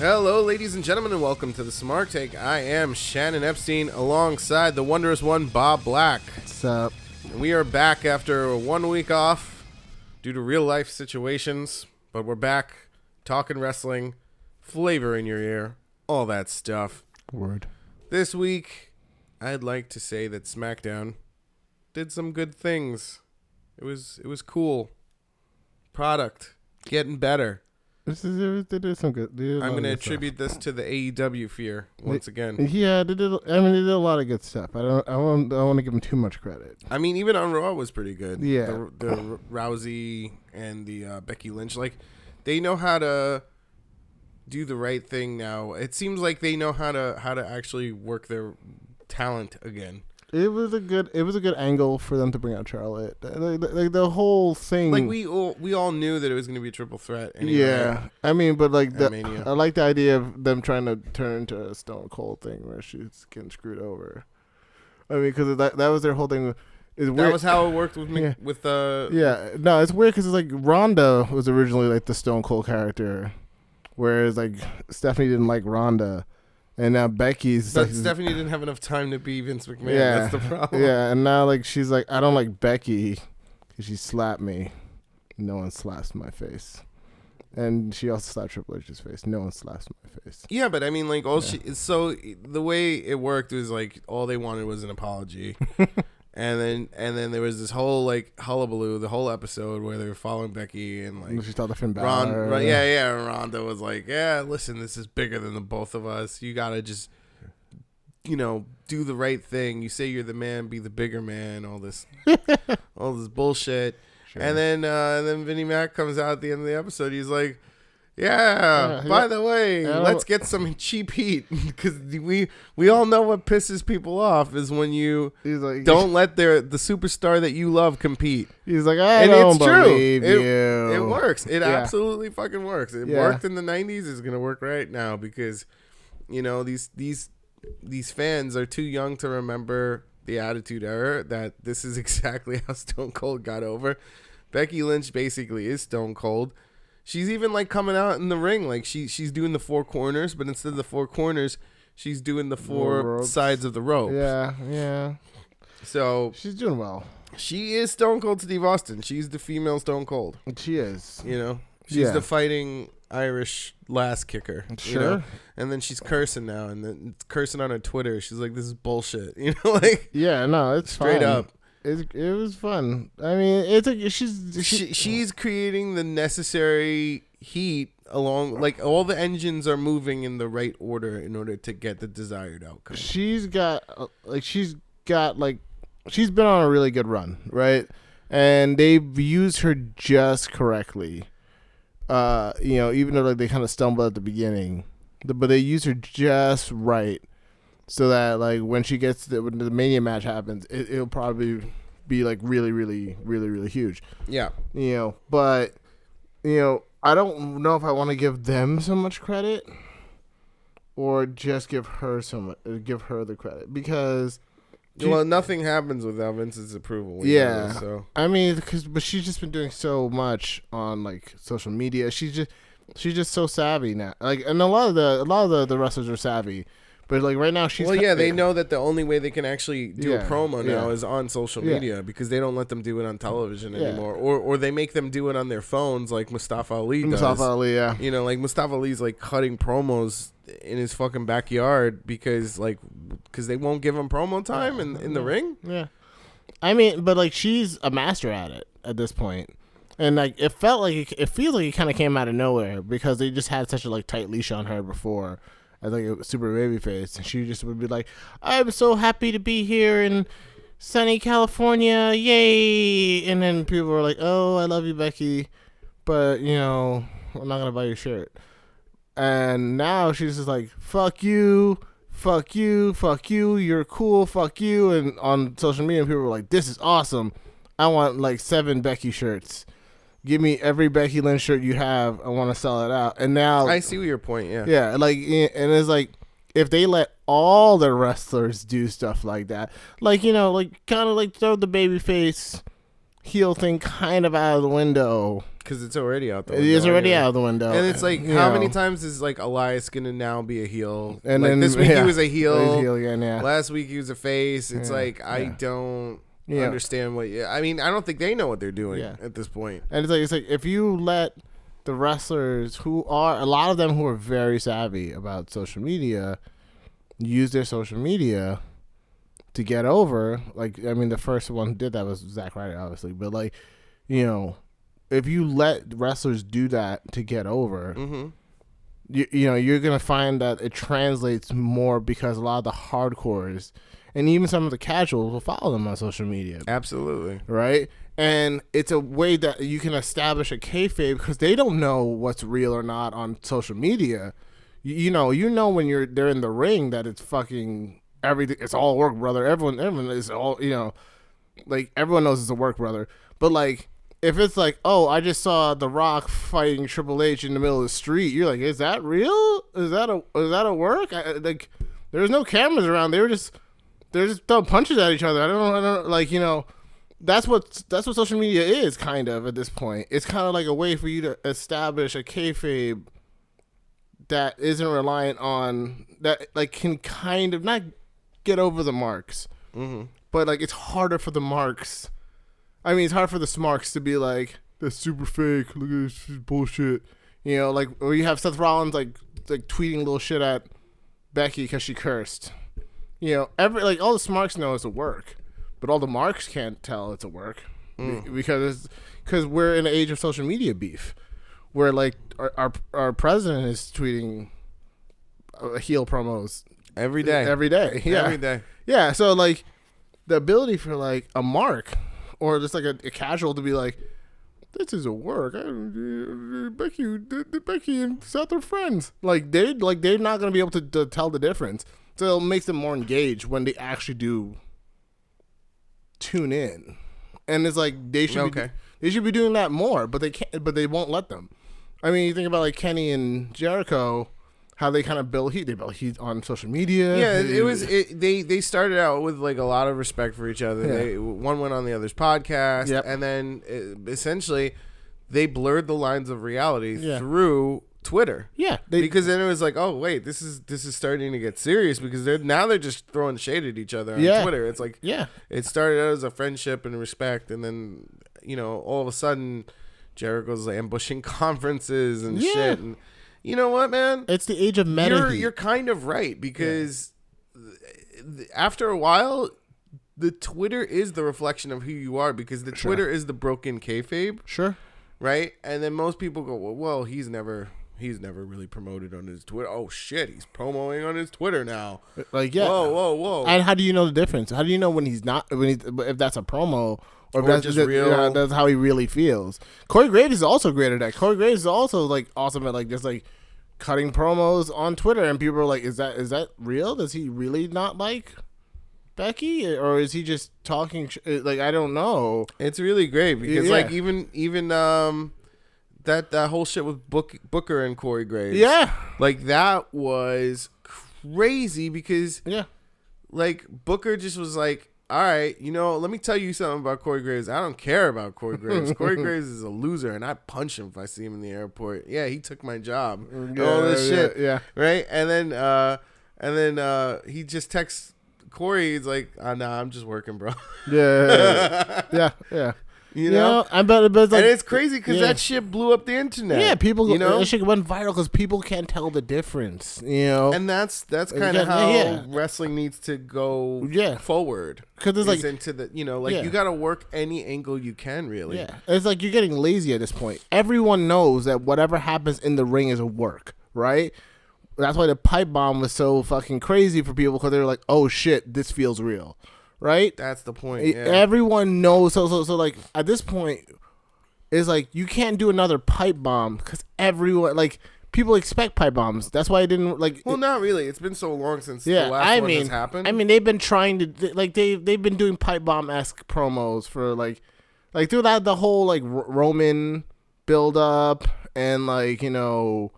Hello, ladies and gentlemen, and welcome to the Smark Tank. I am Shannon Epstein, alongside the wondrous one, Bob Black. What's up? And we are back after 1 week off due to real-life situations, but we're back talking wrestling, flavor in your ear, all that stuff. Word. This week, I'd like to say that SmackDown did some good things. It was cool. Product getting better. They did some good. I'm going to attribute this to the AEW fear once again. Yeah, they did. I mean, they did a lot of good stuff. I don't want to give them too much credit. I mean, even on Raw was pretty good. Yeah, the Rousey and the Becky Lynch, like, they know how to do the right thing now. It seems like they know how to actually work their talent again. It was a good angle for them to bring out Charlotte. Like the whole thing. Like we all knew that it was going to be a triple threat. Anyway, yeah, I mean, but like Mania. I like the idea of them trying to turn into a Stone Cold thing where she's getting screwed over. I mean, because that was their whole thing. That was how it worked with yeah. Yeah, no, it's weird because it's like Ronda was originally like the Stone Cold character, whereas like Stephanie didn't like Ronda. And now Becky's... But Stephanie didn't have enough time to be Vince McMahon. Yeah, that's the problem. Yeah, and now like she's like, I don't like Becky because she slapped me. No one slaps my face. And she also slapped Triple H's face. No one slaps my face. Yeah, but I mean, like, so the way it worked was like all they wanted was an apology. And then there was this whole like hullabaloo, the whole episode where they were following Becky and like she thought the Finn Balor. Ronda was like, yeah, listen, this is bigger than the both of us. You gotta just, do the right thing. You say you're the man, be the bigger man. All this bullshit. Sure. And then Vinnie Mac comes out at the end of the episode. He's like, by the way, let's get some cheap heat because we all know what pisses people off is when you don't let the superstar that you love compete. He's like, I don't believe you. It works. It absolutely fucking works. It worked in the 90s. It's gonna work right now because these fans are too young to remember the Attitude Era. That this is exactly how Stone Cold got over. Becky Lynch basically is Stone Cold. She's even like coming out in the ring, like she's doing the four corners, but instead of the four corners, she's doing the four sides of the rope. Yeah. So she's doing well. She is Stone Cold Steve Austin. She's the female Stone Cold. She is. She's the fighting Irish last kicker. Sure. And then she's cursing now, and then cursing on her Twitter. She's like, "This is bullshit." It's straight fine. Up. It was fun. I mean, she's creating the necessary heat along, like all the engines are moving in the right order in order to get the desired outcome. She's been on a really good run, right? And they've used her just correctly. Even though like they kind of stumbled at the beginning, but they used her just right. So that like when she gets when the Mania match happens, it'll probably be like really, really, really, really huge. Yeah. But I don't know if I want to give them so much credit or just give her the credit because nothing happens without Vince's approval. I mean, but she's just been doing so much on like social media. She's just so savvy now. Like, and a lot of the wrestlers are savvy. But like right now, they know that the only way they can actually do a promo now is on social media because they don't let them do it on television anymore, or they make them do it on their phones like Mustafa Ali does. Like Mustafa Ali's like cutting promos in his fucking backyard because they won't give him promo time in the ring. Yeah, I mean, but like she's a master at it at this point. And like it feels like it kind of came out of nowhere because they just had such a like tight leash on her before. As like a super baby face, and she just would be like, "I'm so happy to be here in sunny California, yay!" And then people were like, "Oh, I love you, Becky, but I'm not gonna buy your shirt." And now she's just like, "Fuck you, fuck you, fuck you. You're cool, fuck you." And on social media, people were like, "This is awesome. I want like 7 Becky shirts." Give me every Becky Lynch shirt you have. I want to sell it out. And now I see your point. Yeah. Yeah. Like, and it's like if they let all the wrestlers do stuff like that, like kind of like throw the babyface heel thing kind of out of the window. Because it's already out the It window. is already out the window. And it's like, how many times is like Elias gonna now be a heel? And like then this week he was a heel. He's heel again, yeah. Last week he was a face. It's like I don't understand what. I mean, I don't think they know what they're doing at this point. And it's like if you let the wrestlers who are a lot of them who are very savvy about social media use their social media to get over. Like, I mean, the first one who did that was Zack Ryder, obviously, but like, you know, if you let wrestlers do that to get over, you know, you're gonna find that it translates more because a lot of the hardcores and even some of the casuals will follow them on social media. Absolutely. Right? And it's a way that you can establish a kayfabe because they don't know what's real or not on social media. You know when they're in the ring that it's fucking everything. It's all work, brother. Everyone is all, you know, like everyone knows it's a work, brother. But like if it's like, oh, I just saw The Rock fighting Triple H in the middle of the street, you're like, is that real? Is that a work? Like there's no cameras around. They're just throwing punches at each other. I don't like, you know. That's what social media is, kind of, at this point. It's kind of like a way for you to establish a kayfabe that isn't reliant on that, like, can kind of not get over the marks, but like it's harder for the marks. I mean, it's hard for the smarks to be like, that's super fake. Look at this bullshit. You know, like, or you have Seth Rollins like tweeting little shit at Becky because she cursed. You know, all the smarks know it's a work. But all the marks can't tell it's a work because we're in an age of social media beef, where like our president is tweeting heel promos every day, yeah, every day, yeah. So like the ability for like a mark or just like a casual to be like, this is a work. Becky and Seth are friends. Like they're not gonna be able to tell the difference. So it makes them more engaged when they actually do tune in, and it's like they should be doing that more, but they can't, but they won't let them. I mean, you think about like Kenny and Jericho, how they kind of build heat. They build heat on social media. Yeah, they started out with like a lot of respect for each other. One went on the other's podcast, and then essentially they blurred the lines of reality through Twitter. Yeah, because then it was like, oh wait, this is starting to get serious because they're just throwing shade at each other on Twitter. It's like, it started out as a friendship and respect, and then, you know, all of a sudden Jericho's ambushing conferences and shit. And you know what, man? It's the age of meta. You're kind of right, because after a while, the Twitter is the reflection of who you are, because the Twitter is the broken kayfabe. Sure. Right? And then most people go, well, he's never really promoted on his Twitter. Oh shit, he's promoting on his Twitter now. Like, yeah. Whoa. And how do you know the difference? How do you know when he's not, if that's a promo or if that's just real? Yeah, that's how he really feels. Corey Graves is also great at that. Corey Graves is also like awesome at like just like cutting promos on Twitter, and people are like, is that real? Does he really not like Becky, or is he just talking? Like, I don't know. It's really great because like even that whole shit with Booker and Corey Graves. Yeah. Like, that was crazy because, like, Booker just was like, all right, you know, let me tell you something about Corey Graves. I don't care about Corey Graves. Corey Graves is a loser, and I punch him if I see him in the airport. Yeah, he took my job. All this shit. Yeah. Right? And then he just texts Corey. He's like, nah, I'm just working, bro. Yeah. You know, I bet it's like, and it's crazy because that shit blew up the internet. Yeah, people, you know, that shit went viral because people can't tell the difference. You know, and that's kind of how wrestling needs to go forward. Because it's like into the, you know, like you got to work any angle you can, really. Yeah, it's like you're getting lazy at this point. Everyone knows that whatever happens in the ring is a work, right? That's why the pipe bomb was so fucking crazy for people, because they were like, "Oh shit, this feels real." Right? That's the point. Yeah. Everyone knows. So like at this point, it's like you can't do another pipe bomb because everyone, like, people expect pipe bombs. That's why I didn't like. Well, not really. It's been so long since the last one has happened. I mean, they've been trying to like they've been doing pipe bomb-esque promos for like through that the whole like Roman build up, and like, you know,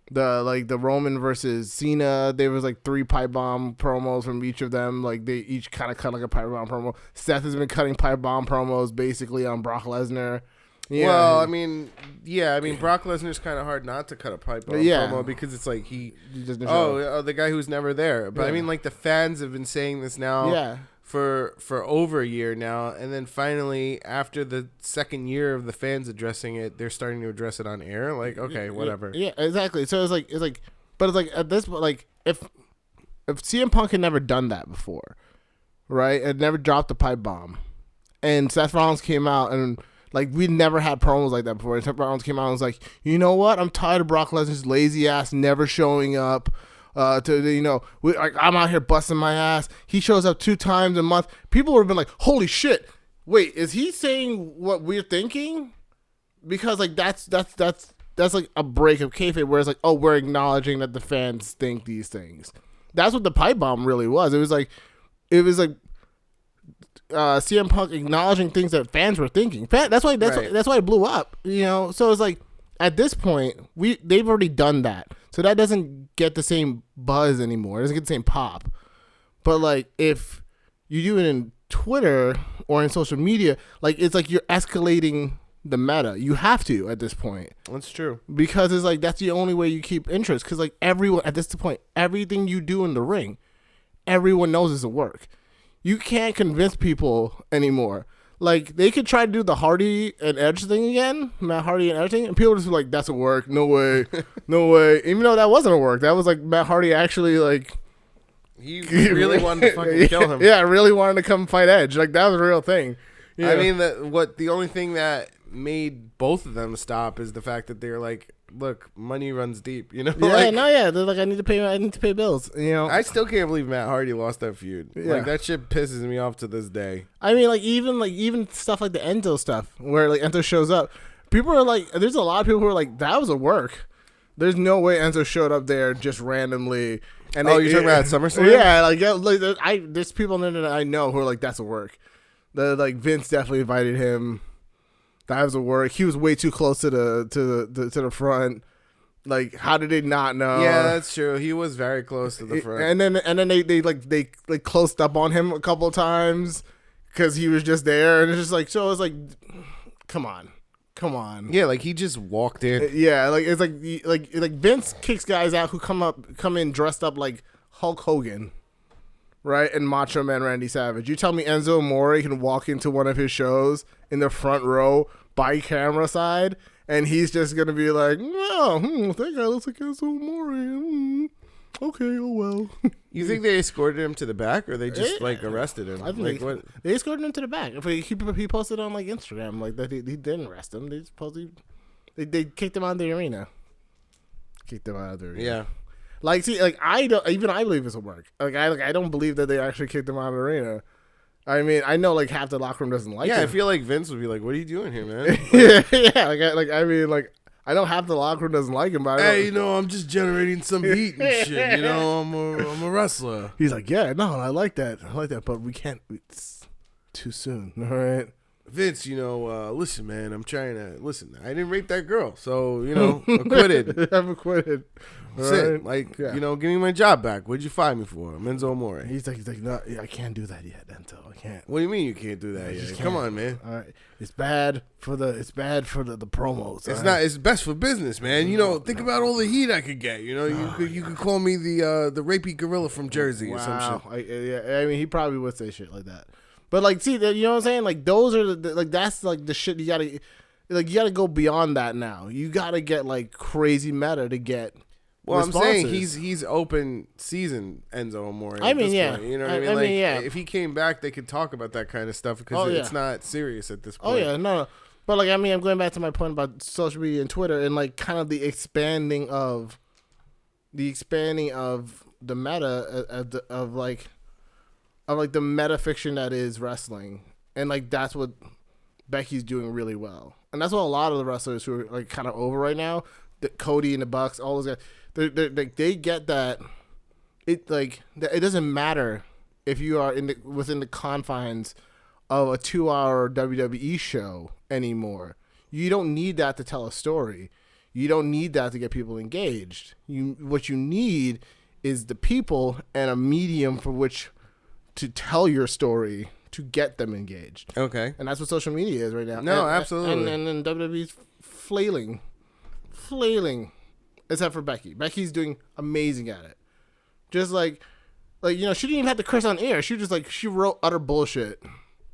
the Roman versus Cena, there was like 3 pipe bomb promos from each of them. Like, they each kind of cut like a pipe bomb promo. Seth has been cutting pipe bomb promos basically on Brock Lesnar. Yeah. Well, I mean, Brock Lesnar's kind of hard not to cut a pipe bomb promo because it's like he the guy who's never there. But I mean, like the fans have been saying this now for over a year now, and then finally after the second year of the fans addressing it, they're starting to address it on air. Like, okay, whatever. Yeah, exactly. So it's like, but it's like at this point, like if CM Punk had never done that before, right? Had never dropped a pipe bomb, and Seth Rollins came out and. Like, we never had promos like that before. And Seth Rollins came out and was like, you know what? I'm tired of Brock Lesnar's lazy ass never showing up. I'm out here busting my ass. He shows up 2 times a month. People would have been like, holy shit. Wait, is he saying what we're thinking? Because, like, that's like a break of kayfabe where it's like, oh, we're acknowledging that the fans think these things. That's what the pipe bomb really was. It was like CM Punk acknowledging things that fans were thinking. That's why it blew up. You know, so it's like at this point they've already done that, so that doesn't get the same buzz anymore. It doesn't get the same pop. But like if you do it in Twitter or in social media, like it's like you're escalating the meta. You have to at this point. That's true, because it's like that's the only way you keep interest. Because like everyone at this point, everything you do in the ring, everyone knows it's a work. You can't convince people anymore. Like, they could try to do the Hardy and Edge thing again, Matt Hardy and Edge thing, and people just be like, that's a work. No way. No way. Even though that wasn't a work. That was like Matt Hardy actually, like... He really wanted to fucking kill him. Yeah, really wanted to come fight Edge. Like, that was a real thing. Yeah. I mean, the only thing that made both of them stop is the fact that they're like, look, money runs deep, you know? Yeah, they're like, I need to pay bills, you know? I still can't believe Matt Hardy lost that feud. Yeah. Like, that shit pisses me off to this day. I mean, even stuff like the Enzo stuff, where, like, Enzo shows up, people are like, there's a lot of people who are like, that was a work. There's no way Enzo showed up there just randomly. And you're talking about SummerSlam? Yeah, there's people on the internet I know who are like, that's a work. Like, Vince definitely invited him. That was a work. He was way too close to the front. Like, how did they not know? Yeah, that's true. He was very close to the front. And then they closed up on him a couple of times because he was just there, and it's just like, so it's like, come on. Yeah, like he just walked in. Yeah, like it's like Vince kicks guys out who come in dressed up like Hulk Hogan. Right, and Macho Man Randy Savage. You tell me Enzo Amore can walk into one of his shows in the front row by camera side, and he's just gonna be like, "No, that guy looks like Enzo Amore." Okay, oh well. You think they escorted him to the back, or they just like arrested him? I think they escorted him to the back. If he posted on like Instagram like that, he didn't arrest him. They supposedly they kicked him out of the arena. Yeah. Like, see, like I believe this will work. I don't believe that they actually kicked him out of the arena. I mean, I know like half the locker room doesn't like him. Yeah, I feel like Vince would be like, "What are you doing here, man?" I know half the locker room doesn't like him. But I'm just generating some heat and shit. You know, I'm a wrestler. He's like, yeah, no, I like that, but we can't. It's too soon. All right. Vince, listen, man, I'm trying to listen. I didn't rape that girl, so acquitted. I'm acquitted. Right. Like, give me my job back. What'd you fire me for? I'm Enzo Amore. He's like, no, I can't do that yet, Enzo. I can't. What do you mean you can't do that yet? Come on, man. All right, it's bad for the promos. It's not. It's best for business, man. Think about all the heat I could get. You could call me the rapey gorilla from Jersey or some shit. I mean, he probably would say shit like that. But like, see, you know what I'm saying? Like, those are that's like the shit you gotta go beyond that now. You gotta get like crazy meta to get. Well, responses. I'm saying he's open season Enzo Amore. I mean, yeah. Point. You know what I mean? If he came back, they could talk about that kind of stuff because it's not serious at this point. Oh yeah, no. But like, I mean, I'm going back to my point about social media and Twitter and like kind of the expanding of the meta of the meta fiction that is wrestling, and like that's what Becky's doing really well, and that's what a lot of the wrestlers who are like kind of over right now, Cody and the Bucks, all those guys. They get that it doesn't matter if you are within the confines of a 2-hour WWE show anymore. You don't need that to tell a story. You don't need that to get people engaged. What you need is the people and a medium for which to tell your story to get them engaged. Okay. And that's what social media is right now. No, absolutely. And then WWE's flailing, except for Becky. Becky's doing amazing at it. Just like she didn't even have to curse on air. She just she wrote utter bullshit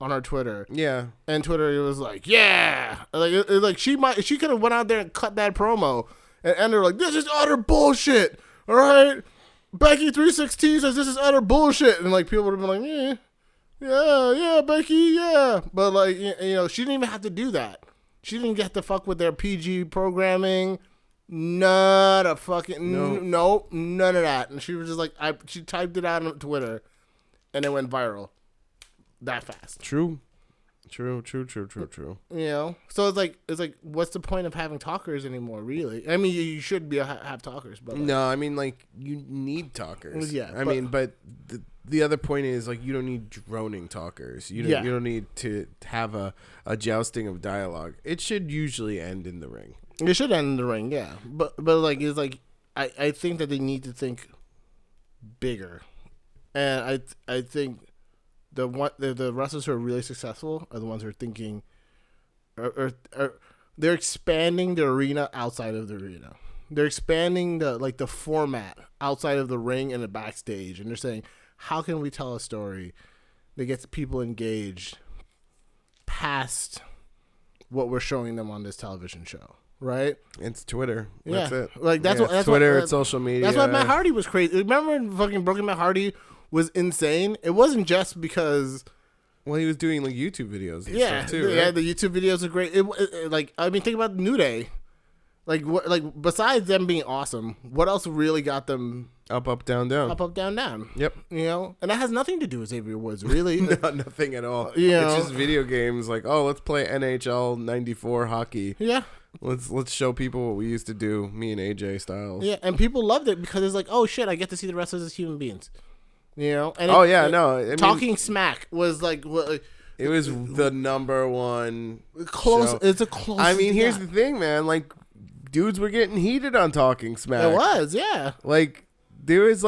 on her Twitter. Yeah. And Twitter, it was like, yeah, she could have went out there and cut that promo and ended like, this is utter bullshit. All right, Becky 316 says this is utter bullshit, and people would have been like, yeah, Becky, yeah, but she didn't even have to do that. She didn't get to fuck with their PG programming. None of fucking nope, none of that. And she was just she typed it out on Twitter, and it went viral that fast. True. So it's like, what's the point of having talkers anymore? Really? I mean, you should have talkers, but no, I mean you need talkers. Yeah, I mean, but the other point is you don't need droning talkers. You don't need to have a jousting of dialogue. It should usually end in the ring. It should end in the ring, yeah. But I think that they need to think bigger, and I think the wrestlers who are really successful are the ones who are thinking, they're expanding the arena outside of the arena. They're expanding the format outside of the ring and the backstage, and they're saying, how can we tell a story that gets people engaged past what we're showing them on this television show? Right? It's Twitter. Yeah. That's it. That's Twitter, what, it's social media. That's why Matt Hardy was crazy. Remember when fucking Broken Matt Hardy was insane? It wasn't just because... Well, he was doing YouTube videos and stuff too, right? Yeah, the YouTube videos are great. Think about New Day. Besides them being awesome, what else really got them... Up, down, down. Up, down, down. Yep. And that has nothing to do with Xavier Woods, really. No, nothing at all. It's just video games. Let's play NHL 94 hockey. Yeah. Let's show people what we used to do, me and AJ Styles. Yeah, and people loved it because it's oh shit, I get to see the wrestlers as human beings. And Talking Smack was it was the number one close. Show. It's a close. I mean, here's the thing, man. Dudes were getting heated on Talking Smack. It was, yeah. There was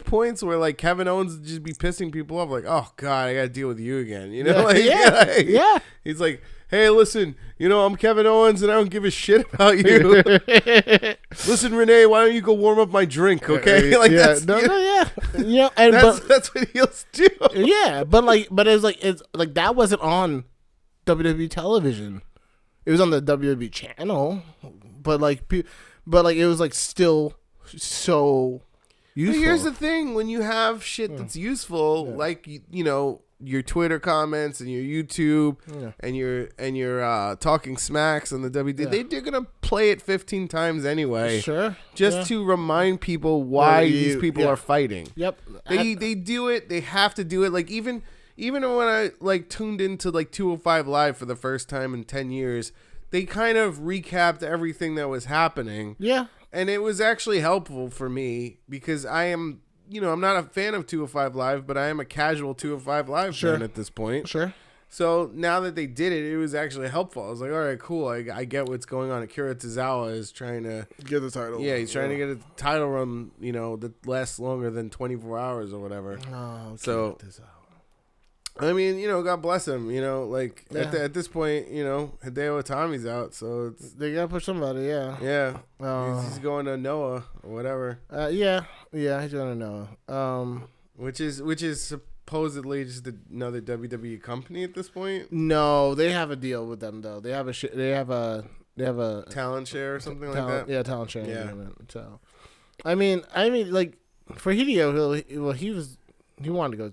points where Kevin Owens would just be pissing people off, oh god, I gotta deal with you again. Yeah. He's like, hey, listen, I'm Kevin Owens and I don't give a shit about you. Listen, Renee, why don't you go warm up my drink, okay? That's what heels do. Yeah, but it's that wasn't on WWE television. It was on the WWE channel, but it was still so useful. But here's the thing: when you have shit that's useful, your Twitter comments and your YouTube and your Talking Smacks on the WWE, they're gonna play it 15 times anyway. Sure. Just to remind people why these people are fighting. Yep. They do it. They have to do it. Even when I tuned into 205 Live for the first time in 10 years, they kind of recapped everything that was happening. Yeah. And it was actually helpful for me because I am, I'm not a fan of 205 Live, but I am a casual 205 Live fan at this point. Sure. So now that they did it, it was actually helpful. I was like, all right, cool. I get what's going on. Akira Tozawa is trying to get the title. Yeah, he's trying to get a title run, that lasts longer than 24 hours or whatever. Oh, so, I mean, God bless him. At this point, Hideo Itami's out, so they gotta push somebody. Yeah. Yeah. He's going to Noah or whatever. Yeah, he's going to Noah. Which is supposedly just another WWE company at this point. No, they have a deal with them though. They have a talent share or something like that. Yeah, talent share agreement. So, I mean, for Hideo, he wanted to go.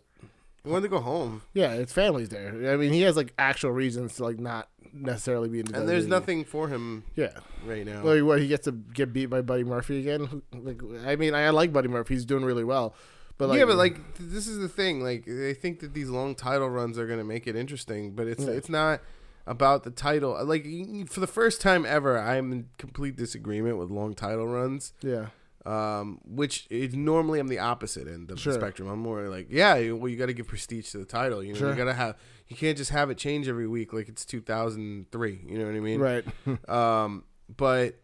He wanted to go home. Yeah, his family's there. I mean, he has actual reasons to not necessarily be in the And there's nothing for him. Yeah. Right now. What, he gets to get beat by Buddy Murphy again? I mean, I like Buddy Murphy. He's doing really well. But this is the thing. They think that these long title runs are going to make it interesting, but it's not about the title. For the first time ever, I'm in complete disagreement with long title runs. Yeah. Which is normally I'm the opposite end of the spectrum. I'm more you got to give prestige to the title. You got to you can't just have it change every week like it's 2003. You know what I mean? Right. But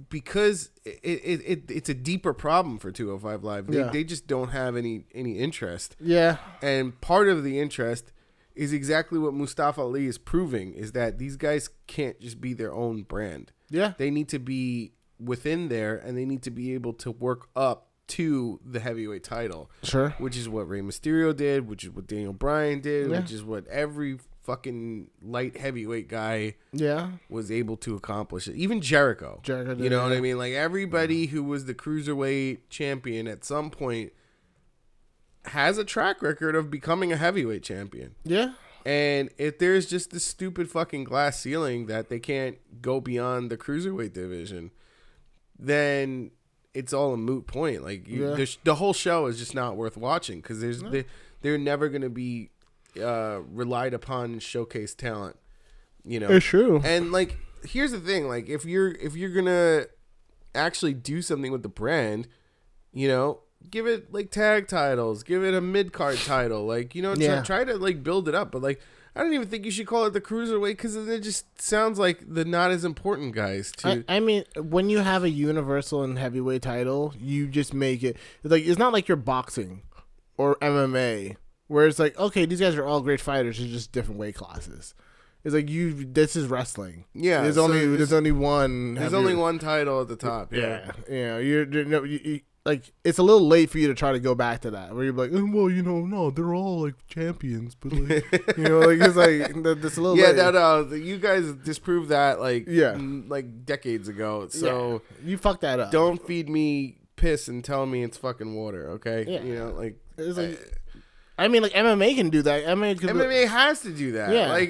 because it's a deeper problem for 205 Live. They just don't have any interest. Yeah. And part of the interest is exactly what Mustafa Ali is proving, is that these guys can't just be their own brand. Yeah. They need to be within there, and they need to be able to work up to the heavyweight title. Sure. Which is what Rey Mysterio did, which is what Daniel Bryan did, which is what every fucking light heavyweight guy was able to accomplish. Even Jericho did, you know what I mean? Like, everybody who was the cruiserweight champion at some point has a track record of becoming a heavyweight champion. Yeah. And if there's just this stupid fucking glass ceiling that they can't go beyond the cruiserweight division, then it's all a moot point. Like, the whole show is just not worth watching, because they're never going to be relied upon and showcase talent. You know, it's true. And like, here's the thing: like, if you're gonna actually do something with the brand, you know, give it like tag titles, give it a mid card title, like, you know, try to like build it up. But like, I don't even think you should call it the cruiserweight, because it just sounds like the not as important guys. I mean, when you have a universal and heavyweight title, you just make it like, it's not like you're boxing or MMA, where it's like, okay, these guys are all great fighters, it's just different weight classes. It's like, this is wrestling. Yeah, there's only one. There's only one title at the top. Yeah, like, it's a little late for you to try to go back to that, where you're like, well, you know, no, they're all like champions, but like, you know, like, it's like, that's a little late. No, you guys disproved that like decades ago. So you fucked that up. Don't feed me piss and tell me it's fucking water, okay? Yeah. You know, like, it's like, I mean, like, MMA can do that. MMA has to do that. Yeah. Like,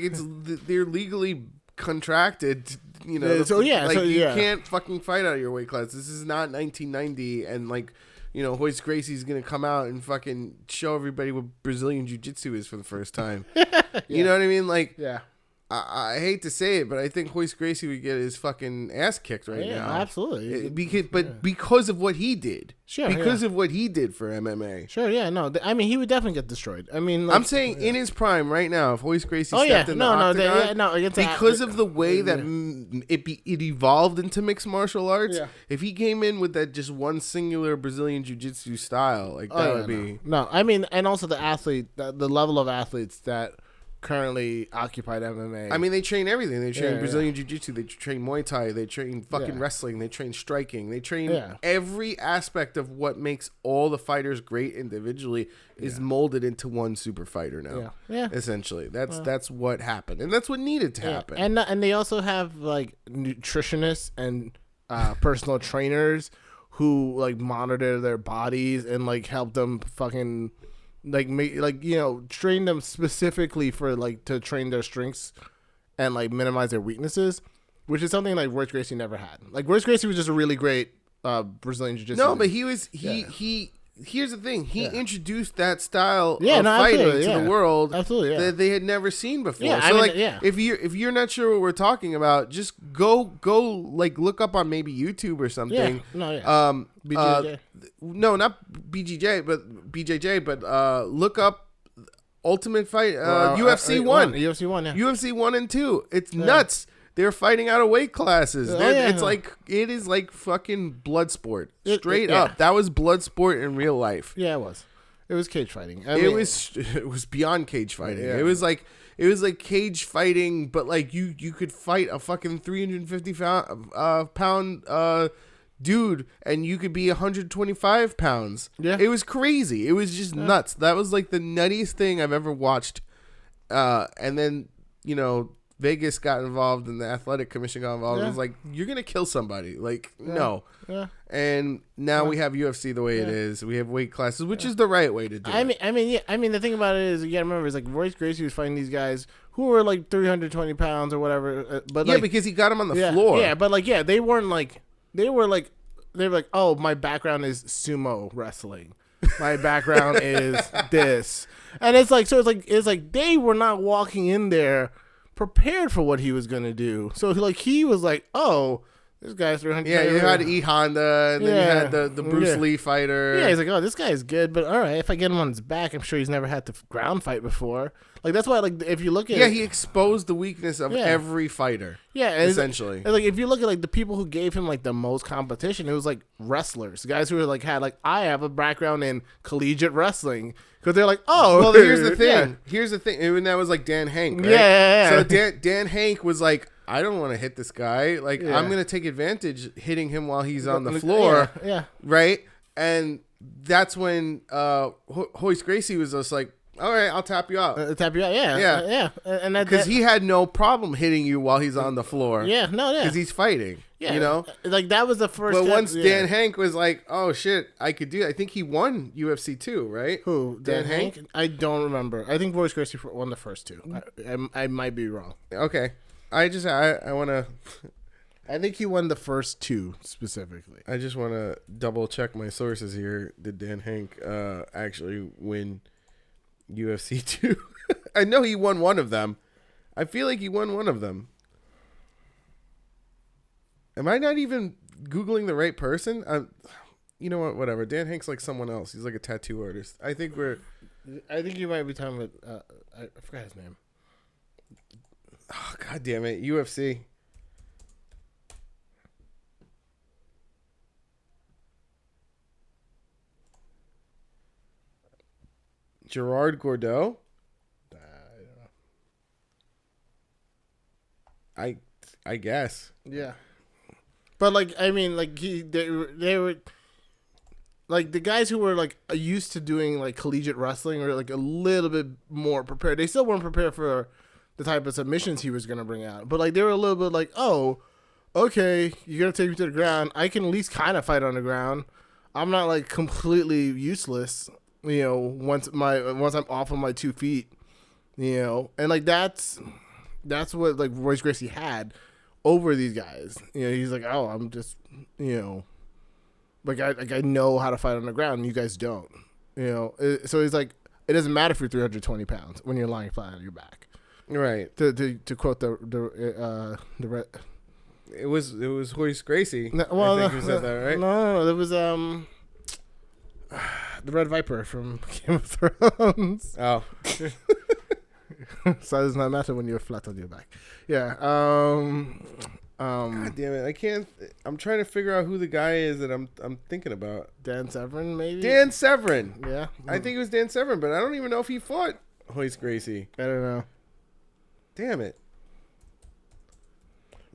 they're legally contracted. You know, you can't fucking fight out of your weight class. This is not 1990, and like, you know, Hoist Gracie's gonna come out and fucking show everybody what Brazilian Jiu-Jitsu is for the first time. You know what I mean? Like, I hate to say it, but I think Hoist Gracie would get his fucking ass kicked now. Absolutely. Because of what he did. Sure. Because of what he did for MMA. Sure. Yeah. No. I mean, he would definitely get destroyed. I mean, like, I'm saying in his prime right now, if Hoist Gracie stepped in the octagon, because of the way that it evolved into mixed martial arts. Yeah. If he came in with that just one singular Brazilian Jiu-Jitsu style, like, that would be no. I mean, and also the level of athletes that currently occupied MMA. I mean, they train everything. They train Brazilian Jiu-Jitsu. They train Muay Thai. They train fucking wrestling. They train striking. They train every aspect of what makes all the fighters great individually is molded into one super fighter now. Yeah. Essentially, that's what happened, and that's what needed to happen. And they also have like nutritionists and personal trainers who like monitor their bodies and like help them fucking like make, like, you know, train them specifically for like to train their strengths and like minimize their weaknesses, which is something like Royce Gracie never had. Like, Royce Gracie was just a really great Brazilian Jiu-Jitsu. No, but he here's the thing. He introduced that style of fighting to the world that they had never seen before. Yeah, so if you're not sure what we're talking about, just go like look up on maybe YouTube or something. BJJ. No, not BJJ, but look up Ultimate Fight UFC 1. UFC 1, yeah. UFC 1 and 2. It's nuts. They're fighting out of weight classes. It is like fucking blood sport. Straight up. That was blood sport in real life. Yeah, it was. It was cage fighting. It was beyond cage fighting. Yeah. It was like cage fighting, but like you could fight a fucking 350 pound dude, and you could be 125 pounds. Yeah. It was crazy. It was just nuts. That was like the nuttiest thing I've ever watched. And then, you know, Vegas got involved and the athletic commission got involved. It was like, you're going to kill somebody. Like, no. Yeah. And now we have UFC the way it is. We have weight classes, which is the right way to do it. I mean, the thing about it is, you got to remember, it's like Royce Gracie was fighting these guys who were like 320 pounds or whatever. But yeah, because he got them on the floor. Yeah, but like, they weren't like, they were like, oh, my background is sumo wrestling. My background is this. And it's like they were not walking in there prepared for what he was going to do. So like, he was like, oh, This guy's 300. Yeah, you had E Honda, and then you had the Bruce Lee fighter. Yeah, he's like, oh, this guy is good, but all right, if I get him on his back, I'm sure he's never had to ground fight before. Like that's why, like, if you look at he exposed the weakness of every fighter. Yeah, essentially. And like if you look at like the people who gave him like the most competition, it was like wrestlers, guys who were like had like I have a background in collegiate wrestling because they're like, oh, well, here's the thing. Here's the thing, and that was like Dan Hank, right? Yeah. So Dan Hank was like, I don't want to hit this guy. Like I'm gonna take advantage hitting him while he's on the floor. Yeah. Right. And that's when Hoist Gracie was just like, all right, I'll tap you out. Yeah. And because he had no problem hitting you while he's on the floor. Yeah, because he's fighting. Yeah, you know, like that was the first. But once Dan Hank was like, "Oh shit, I could do," I think he won UFC 2, right? Who? Dan Hank? I don't remember. I think Royce Gracie won the first two. I might be wrong. Okay, I want to. I think he won the first two specifically. I just want to double check my sources here. Did Dan Hank actually win UFC 2? I know he won one of them. I feel like he won one of them. Am I not even Googling the right person? You know what? Whatever. Dan Hank's like someone else. He's like a tattoo artist. I think you might be talking about. I forgot his name. Oh, God damn it. UFC. Gerard Gordeau? I don't know. I guess. Yeah. But like I mean like they were like the guys who were like used to doing like collegiate wrestling were like a little bit more prepared. They still weren't prepared for the type of submissions he was gonna bring out. But like they were a little bit like, oh, okay, you're gonna take me to the ground. I can at least kind of fight on the ground. I'm not like completely useless, you know, once I'm off of my 2 feet, you know. And like that's what like Royce Gracie had over these guys. You know, he's like, oh, I'm just, you know, like I know how to fight on the ground and you guys don't, you know. So he's like, it doesn't matter if you're 320 pounds when you're lying flat on your back. Right. To quote the it was Hoist Gracie. No, well, I think who said that, right? No, it was the Red Viper from Game of Thrones. Oh. So it does not matter when you're flat on your back. Yeah. God damn it! I can't. I'm trying to figure out who the guy is that I'm thinking about. Dan Severn, maybe. Dan Severn. Yeah. I think it was Dan Severn, but I don't even know if he fought Hoist Gracie. I don't know. Damn it.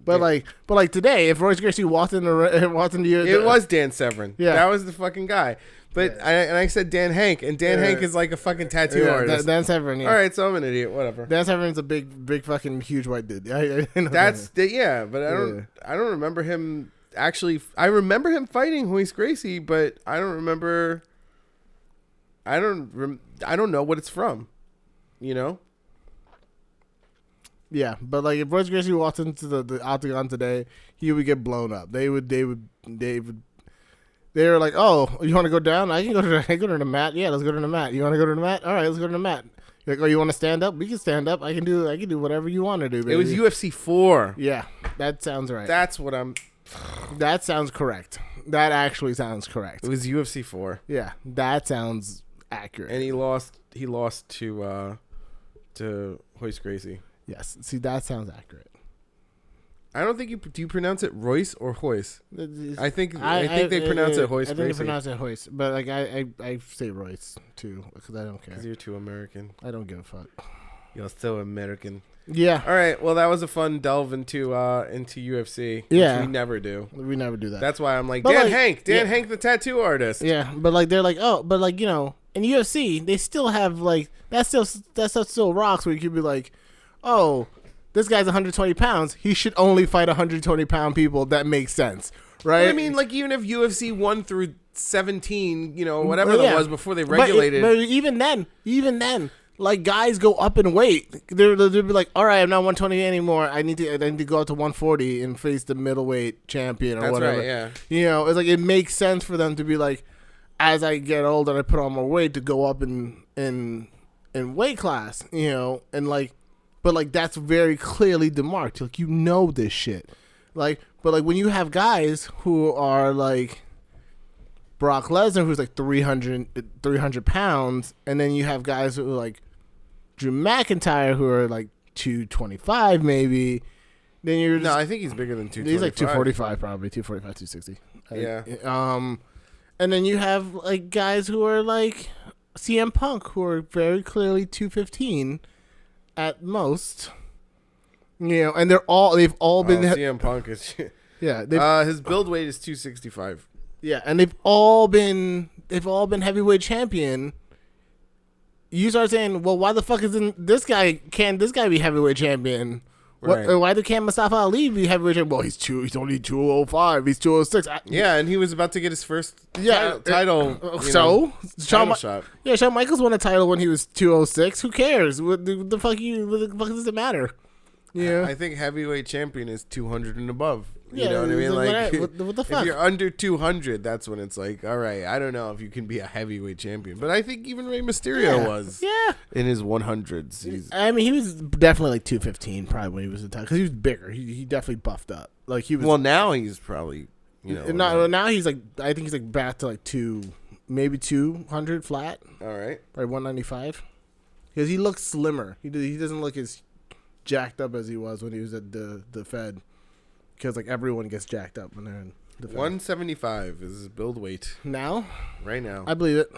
But like today, if Royce Gracie walked into it was Dan Severn. Yeah, that was the fucking guy. But I said Dan Hank, and Dan Hank is like a fucking tattoo artist. Dan Severn. Yeah. All right, so I'm an idiot. Whatever. Dan Severn's a big fucking huge white dude. I know but I don't remember him actually. I remember him fighting Hoist Gracie, but I don't remember. I don't know what it's from. You know. Yeah, but like if Royce Gracie walked into the octagon today, he would get blown up. They were like, oh, you want to go down? I can go to the mat. Yeah, let's go to the mat. You want to go to the mat? All right, let's go to the mat. You're like, oh, you want to stand up? We can stand up. I can do whatever you want to do, baby. It was UFC 4. Yeah, that sounds right. That's what I'm. That sounds correct. That actually sounds correct. It was UFC 4. Yeah, that sounds accurate. And he lost to Hoist Gracie. Yes. See, that sounds accurate. I don't think do you pronounce it Royce or Hoist? I think they pronounce it Hoist. I think they pronounce it Hoist, but like I say Royce too because I don't care. Because you're too American. I don't give a fuck. You're so American. Yeah. All right. Well, that was a fun delve into UFC. Yeah. Which we never do. We never do that. That's why I'm like, but Dan Hank, the tattoo artist. Yeah, but like they're like, oh, but like, you know, in UFC they still have like that stuff still rocks where you could be like, oh, this guy's 120 pounds. He should only fight 120-pound people. That makes sense, right? But I mean, like, even if UFC 1 through 17, you know, whatever that was before they regulated. But even then, like, guys go up in weight. They'll be like, all right, I'm not 120 anymore. I need to go up to 140 and face the middleweight champion or whatever. Right, yeah. You know, it's like it makes sense for them to be like, as I get older, I put on more weight to go up in weight class. You know, and like. But, like, that's very clearly demarked. Like, you know this shit. But like when you have guys who are like Brock Lesnar, who's like 300 pounds, and then you have guys who are like Drew McIntyre, who are like 225 maybe. Then you're I think he's bigger than 225. He's like 245 probably, 245, 260. Yeah. And then you have like guys who are like CM Punk, who are very clearly 215 at most. You know, and they've all been CM Punk is his build weight is 265. Yeah, and they've all been heavyweight champion. You start saying, well, why the fuck isn't this guy? Can this guy be heavyweight champion? Right. Why can't Mustafa Ali be heavyweight champion? Well, he's only 205. He's 206. And he was about to get his first title shot. Yeah, Shawn Michaels won a title when he was 206. Who cares? What the fuck does it matter? Yeah, I think heavyweight champion is 200 and above. You Yeah, know what I mean? Like, what the fuck? if you're under 200, that's when it's like, all right, I don't know if you can be a heavyweight champion. But I think even Rey Mysterio was in his 100s. I mean, he was definitely like 215 probably when he was in time because he was bigger. He definitely buffed up. Like he was. Well, now he's probably now he's like I think he's like back to like maybe 200 flat. All right, probably 195 because he looks slimmer. He doesn't look as jacked up as he was when he was at the Fed. Because like everyone gets jacked up when they're in the Fed. 175 is his build weight now. Right now, I believe it.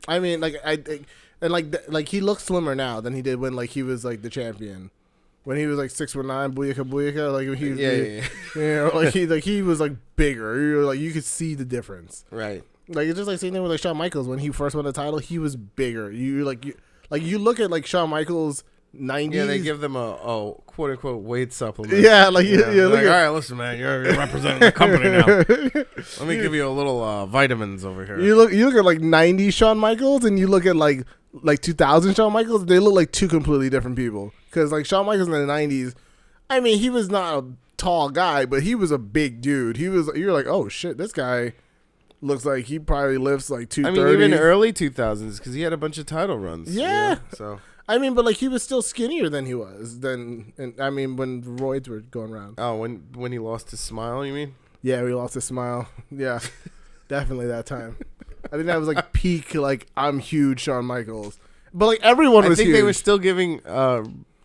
I mean, like he looks slimmer now than he did when like he was like the champion. When he was like 6'9", booyaka, like when he was he was like bigger. Like you could see the difference. Right. Like it's just like same thing with like Shawn Michaels when he first won the title. He was bigger. You look at like Shawn Michaels. 90s. Yeah, they give them a quote unquote weight supplement. Yeah, like like, all right, listen, man, you're representing the company now. Let me give you a little vitamins over here. You look at like 90s Shawn Michaels, and you look at like 2000 Shawn Michaels. They look like two completely different people. Because like Shawn Michaels in the 90s, I mean, he was not a tall guy, but he was a big dude. You're like, oh shit, this guy looks like he probably lifts like 230. I mean, even early 2000s because he had a bunch of title runs. Yeah. So. I mean, but like he was still skinnier than he was when roids were going around. Oh, when he lost his smile, you mean? Yeah, he lost his smile. Yeah, definitely that time. I think that was like peak. Like I'm huge, Shawn Michaels. But like everyone was huge. I think they were still giving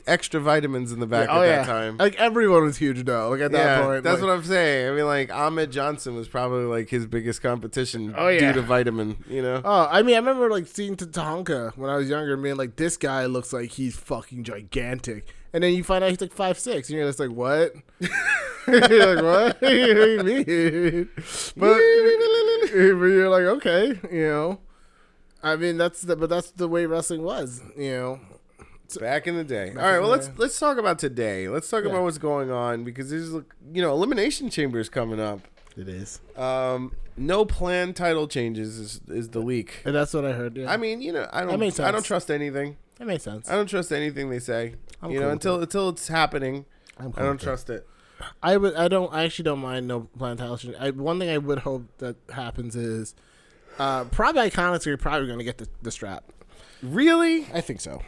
extra vitamins in the back at that time. Like everyone was huge though. Like at that point, that's what I'm saying. I mean, like Ahmed Johnson was probably like his biggest competition due to vitamin. You know? Oh, I mean, I remember like seeing Tatanka when I was younger, and being like, this guy looks like he's fucking gigantic, and then you find out he's like 5'6", and you're just like, what? You're like, what? What do you mean? But you're like, okay, you know. I mean, that's the way wrestling was, you know. Back in the day. All right, well, let's talk about today. Let's talk about what's going on because there's Elimination Chamber is coming up. It is. No planned title changes is the leak. And that's what I heard. Yeah. I mean, I don't trust anything. That makes sense. I don't trust anything they say. Until it's happening. I don't trust it. I actually don't mind no planned title change. One thing I would hope that happens is probably Iconics are probably going to get the strap. Really? I think so.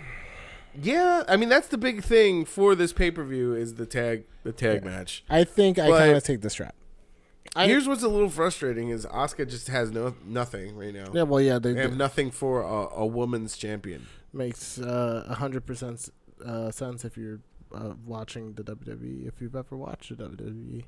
Yeah, I mean that's the big thing for this pay-per-view is the tag match. I think Iconics take the strap. Here's what's a little frustrating is Asuka just has nothing right now. Yeah, well, yeah, they have nothing for a woman's champion. Makes 100% sense if you're watching the WWE. If you've ever watched the WWE.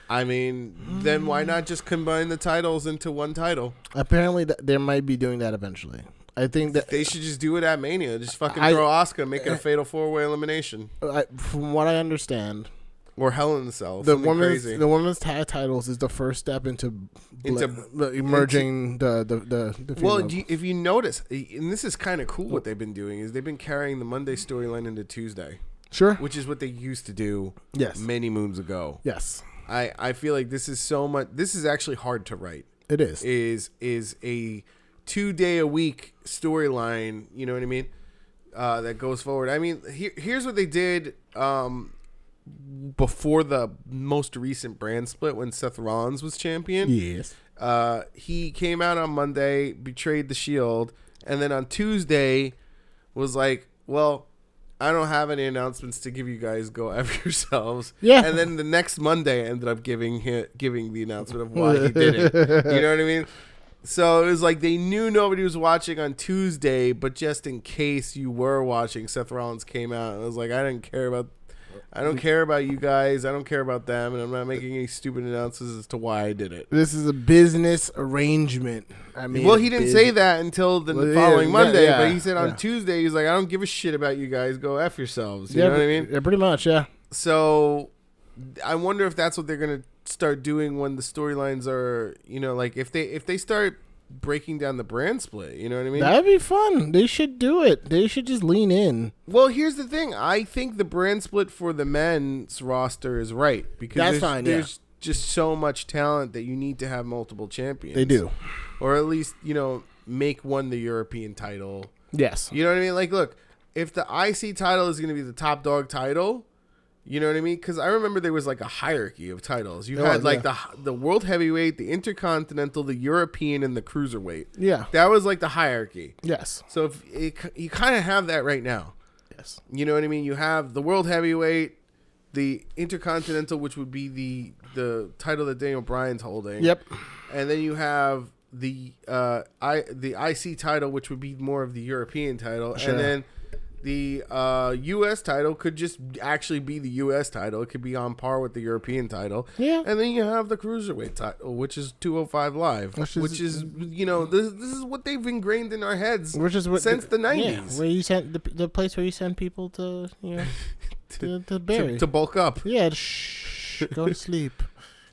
I mean, then why not just combine the titles into one title? Apparently, they might be doing that eventually. I think that they should just do it at Mania. Just fucking throw Asuka, make it a fatal 4-way elimination. From what I understand, or Hell in a Cell. The women's tag titles is the first step into emerging the well, if you notice, and this is kind of cool, what they've been doing is they've been carrying the Monday storyline into Tuesday. Sure, which is what they used to do. Yes, many moons ago. Yes, I feel like this is so much. This is actually hard to write. It is. Is a 2-day-a-week storyline, you know what I mean, that goes forward. I mean, here's what they did before the most recent brand split when Seth Rollins was champion. Yes. He came out on Monday, betrayed the Shield, and then on Tuesday was like, well, I don't have any announcements to give you guys. Go F yourselves. Yeah. And then the next Monday, I ended up giving the announcement of why he did it. You know what I mean? So it was like they knew nobody was watching on Tuesday, but just in case you were watching, Seth Rollins came out and I was like, I don't care about you guys. I don't care about them, and I'm not making any stupid announcements as to why I did it. This is a business arrangement. I mean, well, he didn't say that until the following Monday, but he said on yeah. Tuesday, he's like, I don't give a shit about you guys. Go F yourselves. You know what I mean? Yeah, pretty much, yeah. So I wonder if that's what they're going to start doing when the storylines are, like if they start breaking down the brand split, you know what I mean? That'd be fun. They should do it. They should just lean in. Well, here's the thing. I think the brand split for the men's roster is right because there's just so much talent that you need to have multiple champions. They do. Or at least, make one the European title. Yes. You know what I mean? Like, look, if the IC title is going to be the top dog title, you know what I mean? Because I remember there was like a hierarchy of titles. You had like the world heavyweight, the intercontinental, the European, and the cruiserweight. Yeah. That was like the hierarchy. Yes. So you kind of have that right now. Yes. You know what I mean? You have the world heavyweight, the intercontinental, which would be the title that Daniel Bryan's holding. Yep. And then you have the IC title, which would be more of the European title. Sure. And then the U.S. title could just actually be the U.S. title. It could be on par with the European title. Yeah. And then you have the Cruiserweight title, which is 205 Live, which is this is what they've ingrained in our heads since the 90s. Yeah, where you sent the place where you send people to, to bury. To bulk up. Yeah, go to sleep.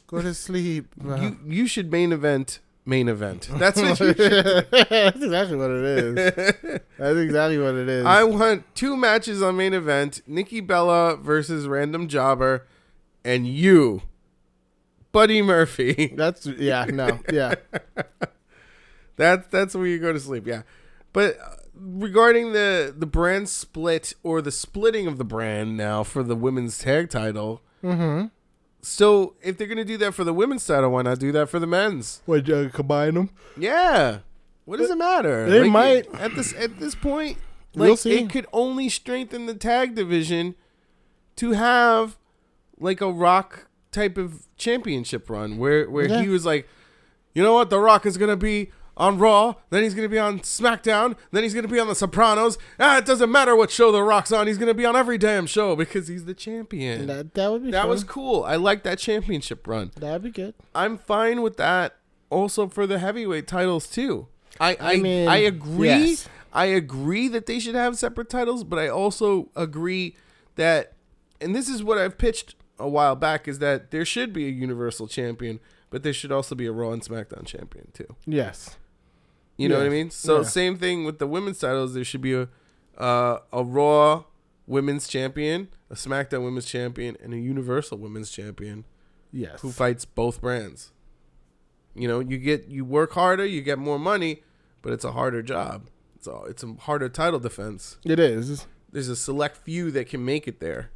Go to sleep. You should main event. That's what you should. That's exactly what it is. That's exactly what it is. I want 2 matches on main event: Nikki Bella versus Random Jobber, and you, Buddy Murphy. That's yeah. That's where you go to sleep. Yeah, but regarding the brand split or the splitting of the brand now for the women's tag title. Mm-hmm. So if they're gonna do that for the women's title, why not do that for the men's? What, combine them? Yeah. What does it matter? They might at this point. We'll see. It could only strengthen the tag division to have like a Rock type of championship run where he was like, you know what, The Rock is gonna be on Raw, then he's going to be on SmackDown, then he's going to be on The Sopranos. It doesn't matter what show The Rock's on. He's going to be on every damn show because he's the champion. That would be That fun. was cool. I like that championship run. That'd be good. I'm fine with that also for the heavyweight titles too. I agree. Yes. I agree that they should have separate titles, but I also agree that, and this is what I've pitched a while back, is that there should be a Universal Champion, but there should also be a Raw and SmackDown Champion too. Yes. You know what I mean? So same thing with the women's titles. There should be a Raw Women's Champion, a SmackDown Women's Champion, and a Universal Women's Champion. Yes. Who fights both brands. You work harder, you get more money, but it's a harder job. It's a harder title defense. It is. There's a select few that can make it there.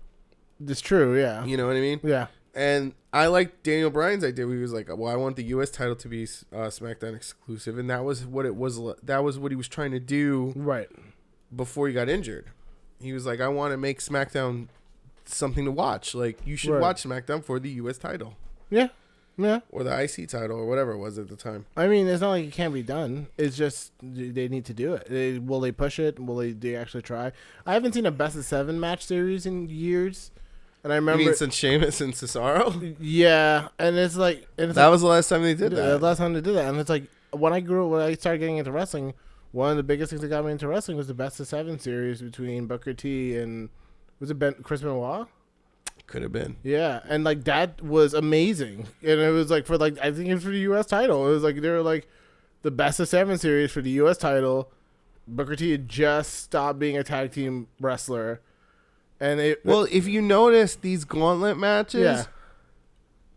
It's true, yeah. You know what I mean? Yeah. And I like Daniel Bryan's idea. He was like, "Well, I want the U.S. title to be SmackDown exclusive," and that was what it was. That was what he was trying to do, right, before he got injured. He was like, "I want to make SmackDown something to watch. Like, you should watch SmackDown for the U.S. title, yeah, or the IC title, or whatever it was at the time." I mean, it's not like it can't be done. It's just they need to do it. Will they push it? Will they actually try? I haven't seen a best of 7 match series in years. And I remember, you mean since Sheamus and Cesaro? Yeah, and it's like that was the last time they did that. The last time they did that, and it's like when I started getting into wrestling, one of the biggest things that got me into wrestling was the best of 7 series between Booker T and Chris Benoit? Could have been. Yeah, and like that was amazing, and it was like I think it was for the U.S. title. It was like they were like the best of 7 series for the U.S. title. Booker T had just stopped being a tag team wrestler. And if you notice, these gauntlet matches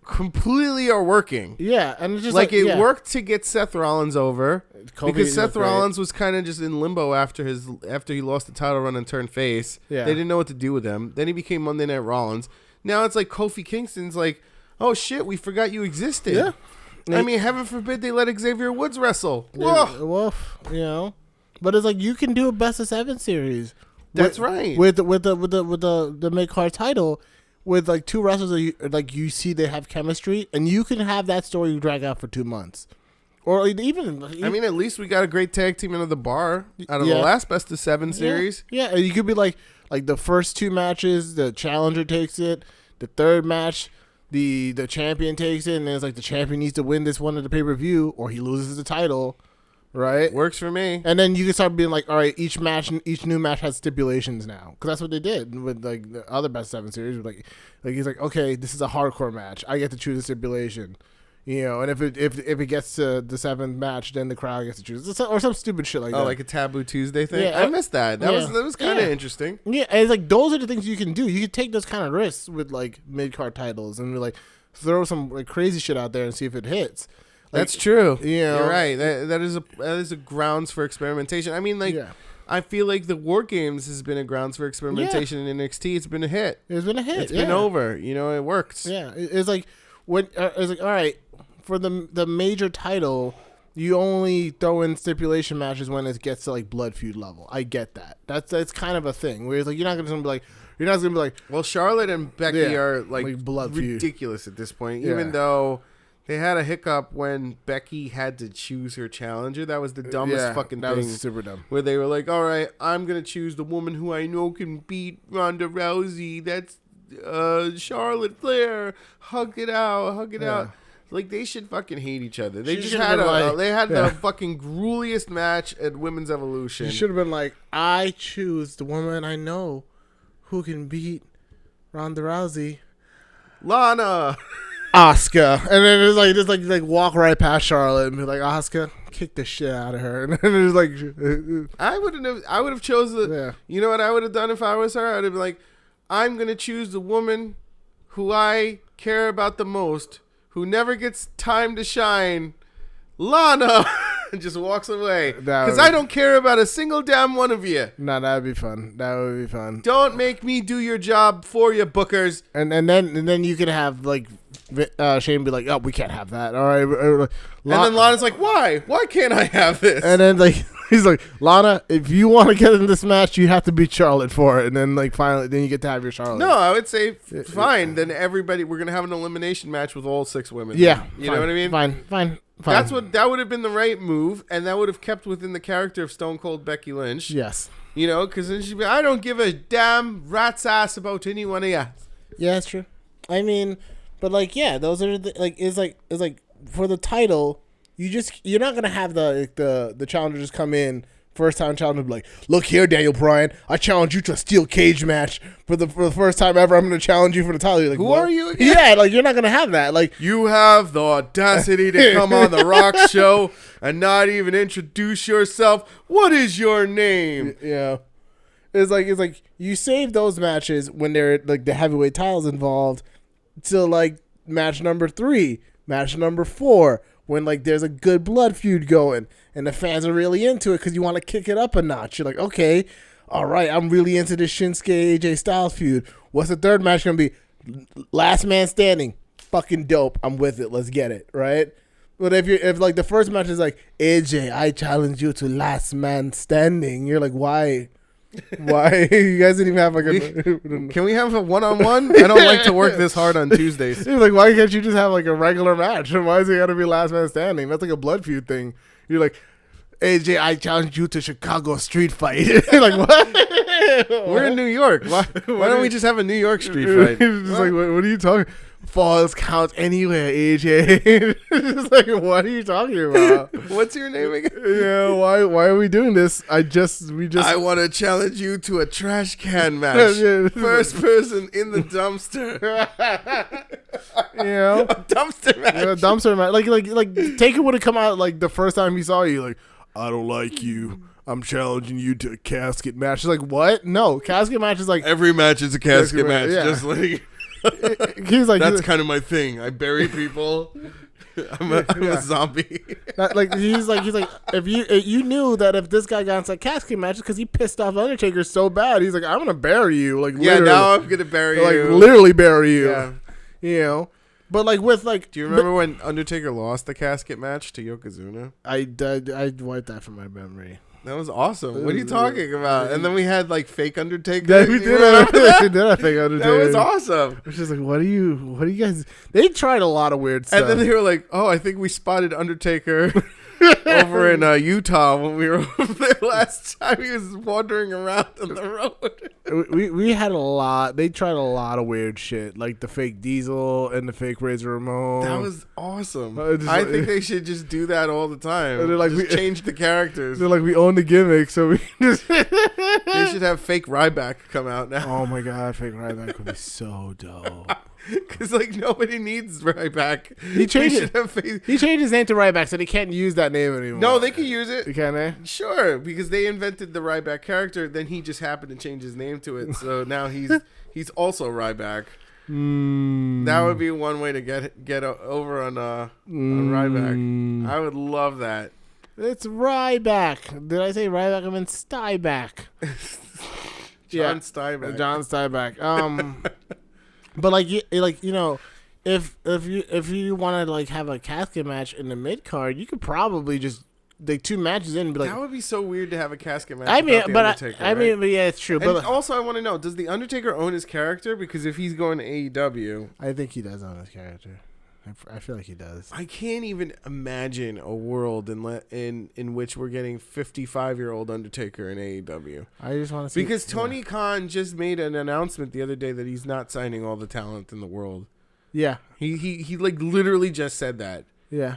completely are working. Yeah, and it's just it worked to get Seth Rollins over because Seth Rollins was kind of just in limbo after he lost the title run and turned face. Yeah. They didn't know what to do with him. Then he became Monday Night Rollins. Now it's like Kofi Kingston's like, oh shit, we forgot you existed. Yeah. I mean, heaven forbid they let Xavier Woods wrestle. Woof, but it's like you can do a best of 7 series That's right. With the mid card title, with like two wrestlers that you see they have chemistry, and you can have that story drag out for 2 months, or even. I mean, at least we got a great tag team into the bar out of the last Best of 7 series. Yeah, you could be like the first 2 matches, the challenger takes it. The third match, the champion takes it, and it's like the champion needs to win this one at the pay-per-view, or he loses the title, right? Works for me. And then you can start being like, all right, each new match has stipulations now, because that's what they did with like the other Best 7 series. Like he's like, okay, this is a hardcore match. I get to choose a stipulation. And if it gets to the 7th match, then the crowd gets to choose, or some stupid shit like that. Oh, like a Taboo Tuesday thing. Yeah, I missed that. That was kind of interesting. Yeah, and it's like those are the things you can do. You can take those kind of risks with like mid card titles and like throw some like crazy shit out there and see if it hits. Like, that's true. You're right. That is a grounds for experimentation. I mean, like. Yeah. I feel like the War Games has been a grounds for experimentation in NXT. It's been a hit. It's been a hit. It's been over. It works. Yeah, it's like when it's like all right. For the major title, you only throw in stipulation matches when it gets to like blood feud level. I get that. That's kind of a thing where it's like you're not gonna be like. Well, Charlotte and Becky are like blood ridiculous at this point. Yeah. Even though they had a hiccup when Becky had to choose her challenger. That was the dumbest fucking thing. That was super dumb. Where they were like, "All right, I'm gonna choose the woman who I know can beat Ronda Rousey. That's Charlotte Flair. Hug it out." Like, they should fucking hate each other. They just had the fucking grueliest match at Women's Evolution. You should have been like, I choose the woman I know who can beat Ronda Rousey. Lana. Asuka. And then it's like, just like walk right past Charlotte and be like, Asuka, kick the shit out of her. And then it's like, I would have chosen you know what I would have done if I was her? I would have been like, I'm going to choose the woman who I care about the most, who never gets time to shine, Lana, and just walks away. Because I don't care about a single damn one of you. No, that would be fun. That would be fun. Don't make me do your job for you, bookers. And then you can have like Shane be like, oh, we can't have that. All right. And then Lana's like, why? Why can't I have this? And then like he's like, Lana, if you want to get in this match, you have to beat Charlotte for it. And then like finally, then you get to have your Charlotte. No, I would say fine. Then we're gonna have an elimination match with all 6 women. Yeah, you know what I mean. Fine. That would have been the right move, and that would have kept within the character of Stone Cold Becky Lynch. Yes. Because then she'd be, I don't give a damn rat's ass about anyone else. Yeah, that's true. I mean, but like, yeah, those are it's like for the title, you're not gonna have the challenger just come in first time challenger be like, look here, Daniel Bryan, I challenge you to a steel cage match for the first time ever. I'm gonna challenge you for the title. You're like, who are you again? Yeah, like you're not gonna have that. Like, you have the audacity to come on the Rock show and not even introduce yourself. What is your name? Yeah. It's like you save those matches when they're like the heavyweight titles involved till like match number 3, match number 4, when like there's a good blood feud going and the fans are really into it because you want to kick it up a notch. You're like, okay, all right, I'm really into this Shinsuke AJ Styles feud. What's the third match gonna be? Last man standing. Fucking dope. I'm with it. Let's get it, right? But if like the first match is like, AJ, I challenge you to last man standing, you're like, why? Why? You guys didn't even have like a... Can we have a one-on-one? I don't like to work this hard on Tuesdays. You're like, why can't you just have like a regular match? Why is it gotta be last man standing? That's like a blood feud thing. You're like, AJ, I challenge you to Chicago street fight. You're like, what? We're in New York. Why don't we just have a New York street fight? Just like, what are you talking? Falls count anywhere, AJ. Just like, what are you talking about? What's your name again? Yeah, why are we doing this? I want to challenge you to a trash can match. First person in the dumpster. A dumpster match. Yeah, dumpster match. Like Taker would have come out like the first time he saw you, like, I don't like you. I'm challenging you to a casket match. It's like, what? No, casket match is like every match is a casket match. Yeah. Just like he's like, that's kind of my thing. I bury people. I'm a zombie. He's like, if you knew that if this guy got into a casket match because he pissed off Undertaker so bad, he's like, I'm gonna bury you. Like, yeah, now I'm gonna bury you. Like, literally bury you. Yeah. You know. But like with like, do you remember when Undertaker lost the casket match to Yokozuna? I wiped that from my memory. That was awesome. What are you talking about? And then we had like fake Undertaker. Yeah, we did have fake Undertaker. That was awesome. It's just like, what are you guys? They tried a lot of weird stuff. And then they were like, "Oh, I think we spotted Undertaker over in Utah when we were over there last time. He was wandering around on the road." We had a lot. They tried a lot of weird shit, like the fake Diesel and the fake Razor Ramon. That was awesome. I think they should just do that all the time. They're like, just change the characters. They're like, we own the gimmick, so we just. They should have fake Ryback come out now. Oh my god, fake Ryback would be so dope. Because like nobody needs Ryback. He changed his name to Ryback, so they can't use that name anymore. No, they can use it. Can they? Sure, because they invented the Ryback character. Then he just happened to change his name to it, so now he's also Ryback. That would be one way to get over on Ryback. I would love that. It's Ryback. Did I say Ryback? I meant Stuyback. John Stuyback. John Stuyback. But like you know, if you want to like have a casket match in the mid card, you could probably just like 2 matches in and be like, that would be so weird to have a casket match. I mean, but yeah, it's true. And but also, I want to know: does the Undertaker own his character? Because if he's going to AEW, I think he does own his character. I feel like he does. I can't even imagine a world in which we're getting 55-year-old Undertaker in AEW. I just want to see, because Tony Khan just made an announcement the other day that he's not signing all the talent in the world. Yeah, he like literally just said that. Yeah,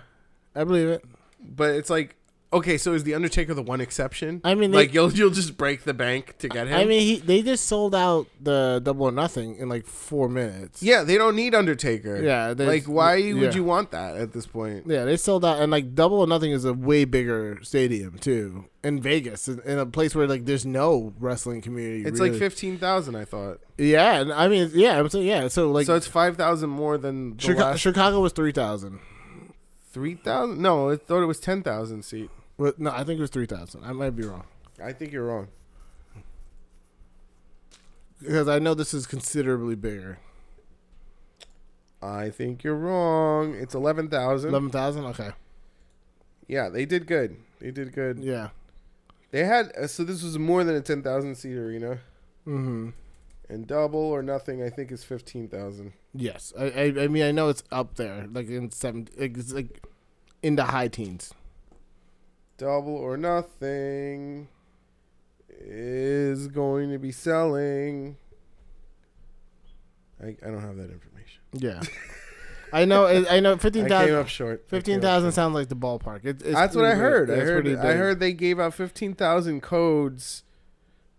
I believe it. But it's like, okay, so is the Undertaker the one exception? I mean, like you'll just break the bank to get him. I mean, they just sold out the Double or Nothing in like 4 minutes. Yeah, they don't need Undertaker. Yeah, like why would you want that at this point? Yeah, they sold out, and like Double or Nothing is a way bigger stadium too, in Vegas, in a place where like there's no wrestling community. It's really. like 15,000, I thought. Yeah, I mean, yeah, so like, so it's 5,000 more than the Chicago was 3,000. 3,000? No, I thought it was 10,000 seat. Well, no, I think it was 3,000. I might be wrong. I think you're wrong. Because I know this is considerably bigger. I think you're wrong. It's 11,000. 11,000? Okay. Yeah, they did good. Yeah. They had, so this was more than a 10,000 seat arena. Mm-hmm. And Double or Nothing, I think, is 15,000. Yes. I mean, I know it's up there, like it's like in the high teens. Double or Nothing is going to be selling. I don't have that information. Yeah. I know 15,000. I came up short. 15,000 sounds like the ballpark. That's what I heard. Yeah, I heard they gave out 15,000 codes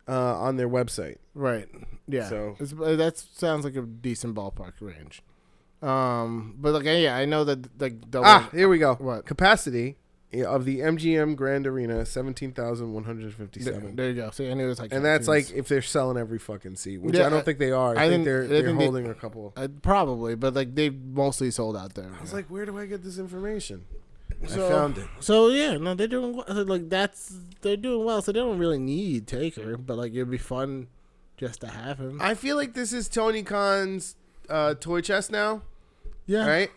on their website. Right. Yeah. So that sounds like a decent ballpark range. But like, yeah, I know that like here we go. What capacity of the MGM Grand Arena, 17,157. There you go. See, I knew it was like, and that's like if they're selling every fucking seat, which I don't think they are. I think they're holding a couple. Probably, but like they mostly sold out there. I was like, where do I get this information? I found it. So yeah, no, they're doing like they're doing well. So they don't really need Taker, but like it'd be fun just to have him. I feel like this is Tony Khan's toy chest now. Yeah. Right.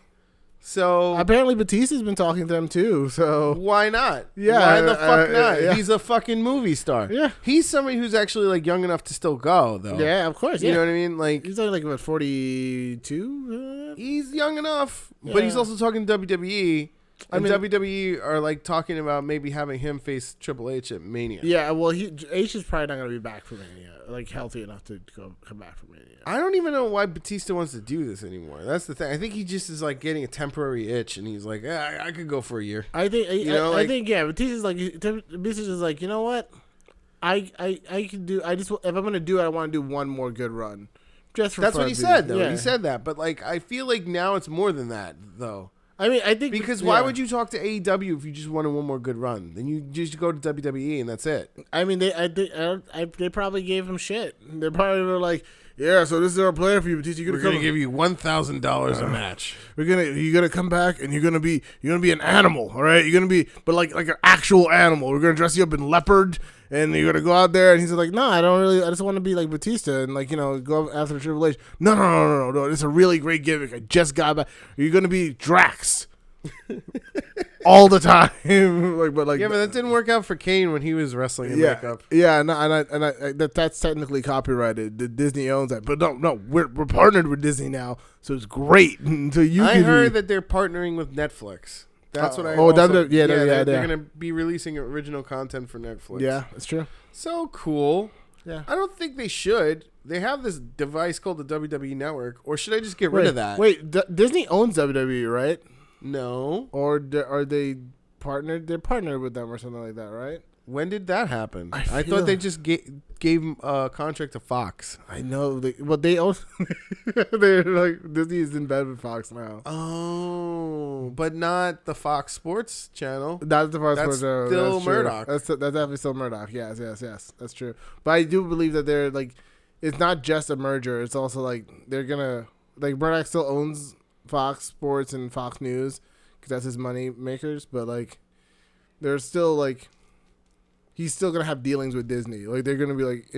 So apparently Batista's been talking to them too. So why not? Yeah. Why the fuck not? Yeah. He's a fucking movie star. Yeah. He's somebody who's actually like young enough to still go though. Yeah, of course. You know what I mean? Like he's only like what 42. He's young enough, but he's also talking WWE. I mean, WWE are like talking about maybe having him face Triple H at Mania. Yeah, well, H is probably not going to be back for Mania, like healthy enough to come back for Mania. I don't even know why Batista wants to do this anymore. That's the thing. I think he just is like getting a temporary itch, and he's like, I could go for a year. I think, I think, yeah. Batista's like, you know what? I can do. If I'm going to do it, I want to do one more good run. Just for that's fun, what he said, though. Yeah. He said that, but like, I feel like now it's more than that, though. I mean, I think because why would you talk to AEW if you just wanted one more good run? Then you just go to WWE and that's it. I mean, they probably gave him shit. They probably were like, yeah, so this is our plan for you, Batista. We're gonna give you $1,000 a match. You're gonna come back and you're gonna be an animal, all right? You're gonna be, but like an actual animal. We're gonna dress you up in leopard. And you're gonna go out there, and he's like, "No, I don't really. I just want to be like Batista, and like go after Triple H." No. It's a really great gimmick. I just got back. You're gonna be Drax, all the time. But that didn't work out for Kane when he was wrestling in makeup. Yeah, that's technically copyrighted. Disney owns that, but no, we're partnered with Disney now, so it's great. So I heard that they're partnering with Netflix. That's what I. They're gonna be releasing original content for Netflix. Yeah, that's true. So cool. Yeah, I don't think they should. They have this device called the WWE Network, or should I just get rid of that? Wait, Disney owns WWE, right? No. Or are they partnered? They're partnered with them or something like that, right? When did that happen? I thought they just gave a contract to Fox. I know, but they own. They're like Disney is in bed with Fox now. Oh, but not the Fox Sports channel. Not the Fox Sports channel. Still Murdoch. That's definitely still Murdoch. Yes, that's true. But I do believe that they're like, it's not just a merger. It's also like they're gonna Murdoch still owns Fox Sports and Fox News because that's his money makers. But like, there's still like. He's still gonna have dealings with Disney. Like they're gonna be like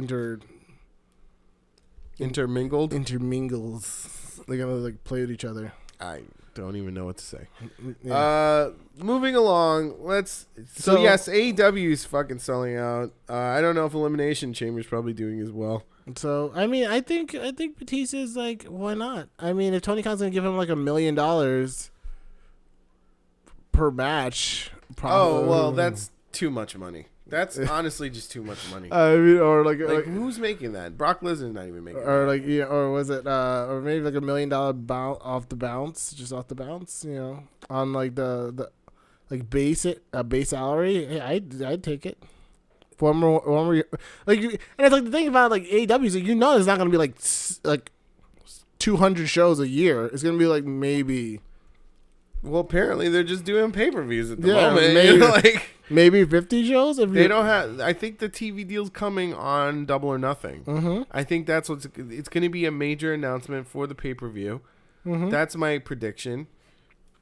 intermingled. They're gonna like play with each other. I don't even know what to say. Yeah. Moving along. So yes, AEW is fucking selling out. I don't know if Elimination Chamber is probably doing as well. So I mean, I think Batista's like, why not? I mean, if Tony Khan's gonna give him like $1 million per match, probably. Oh well, that's too much money. That's honestly just too much money. I mean, or like who's making that? Brock Lesnar's not even making. Or like or was it? Or maybe like $1 million off the bounce, you know, on like the like base salary. Hey, I'd take it. One more like, and it's like the thing about like AEW is like, it's not gonna be like 200 shows a year. It's gonna be like maybe. Well, apparently they're just doing pay-per-views at the moment. Maybe, maybe 50 shows. They don't have. I think the TV deal's coming on Double or Nothing. Mm-hmm. I think that's it's going to be a major announcement for the pay-per-view. Mm-hmm. That's my prediction.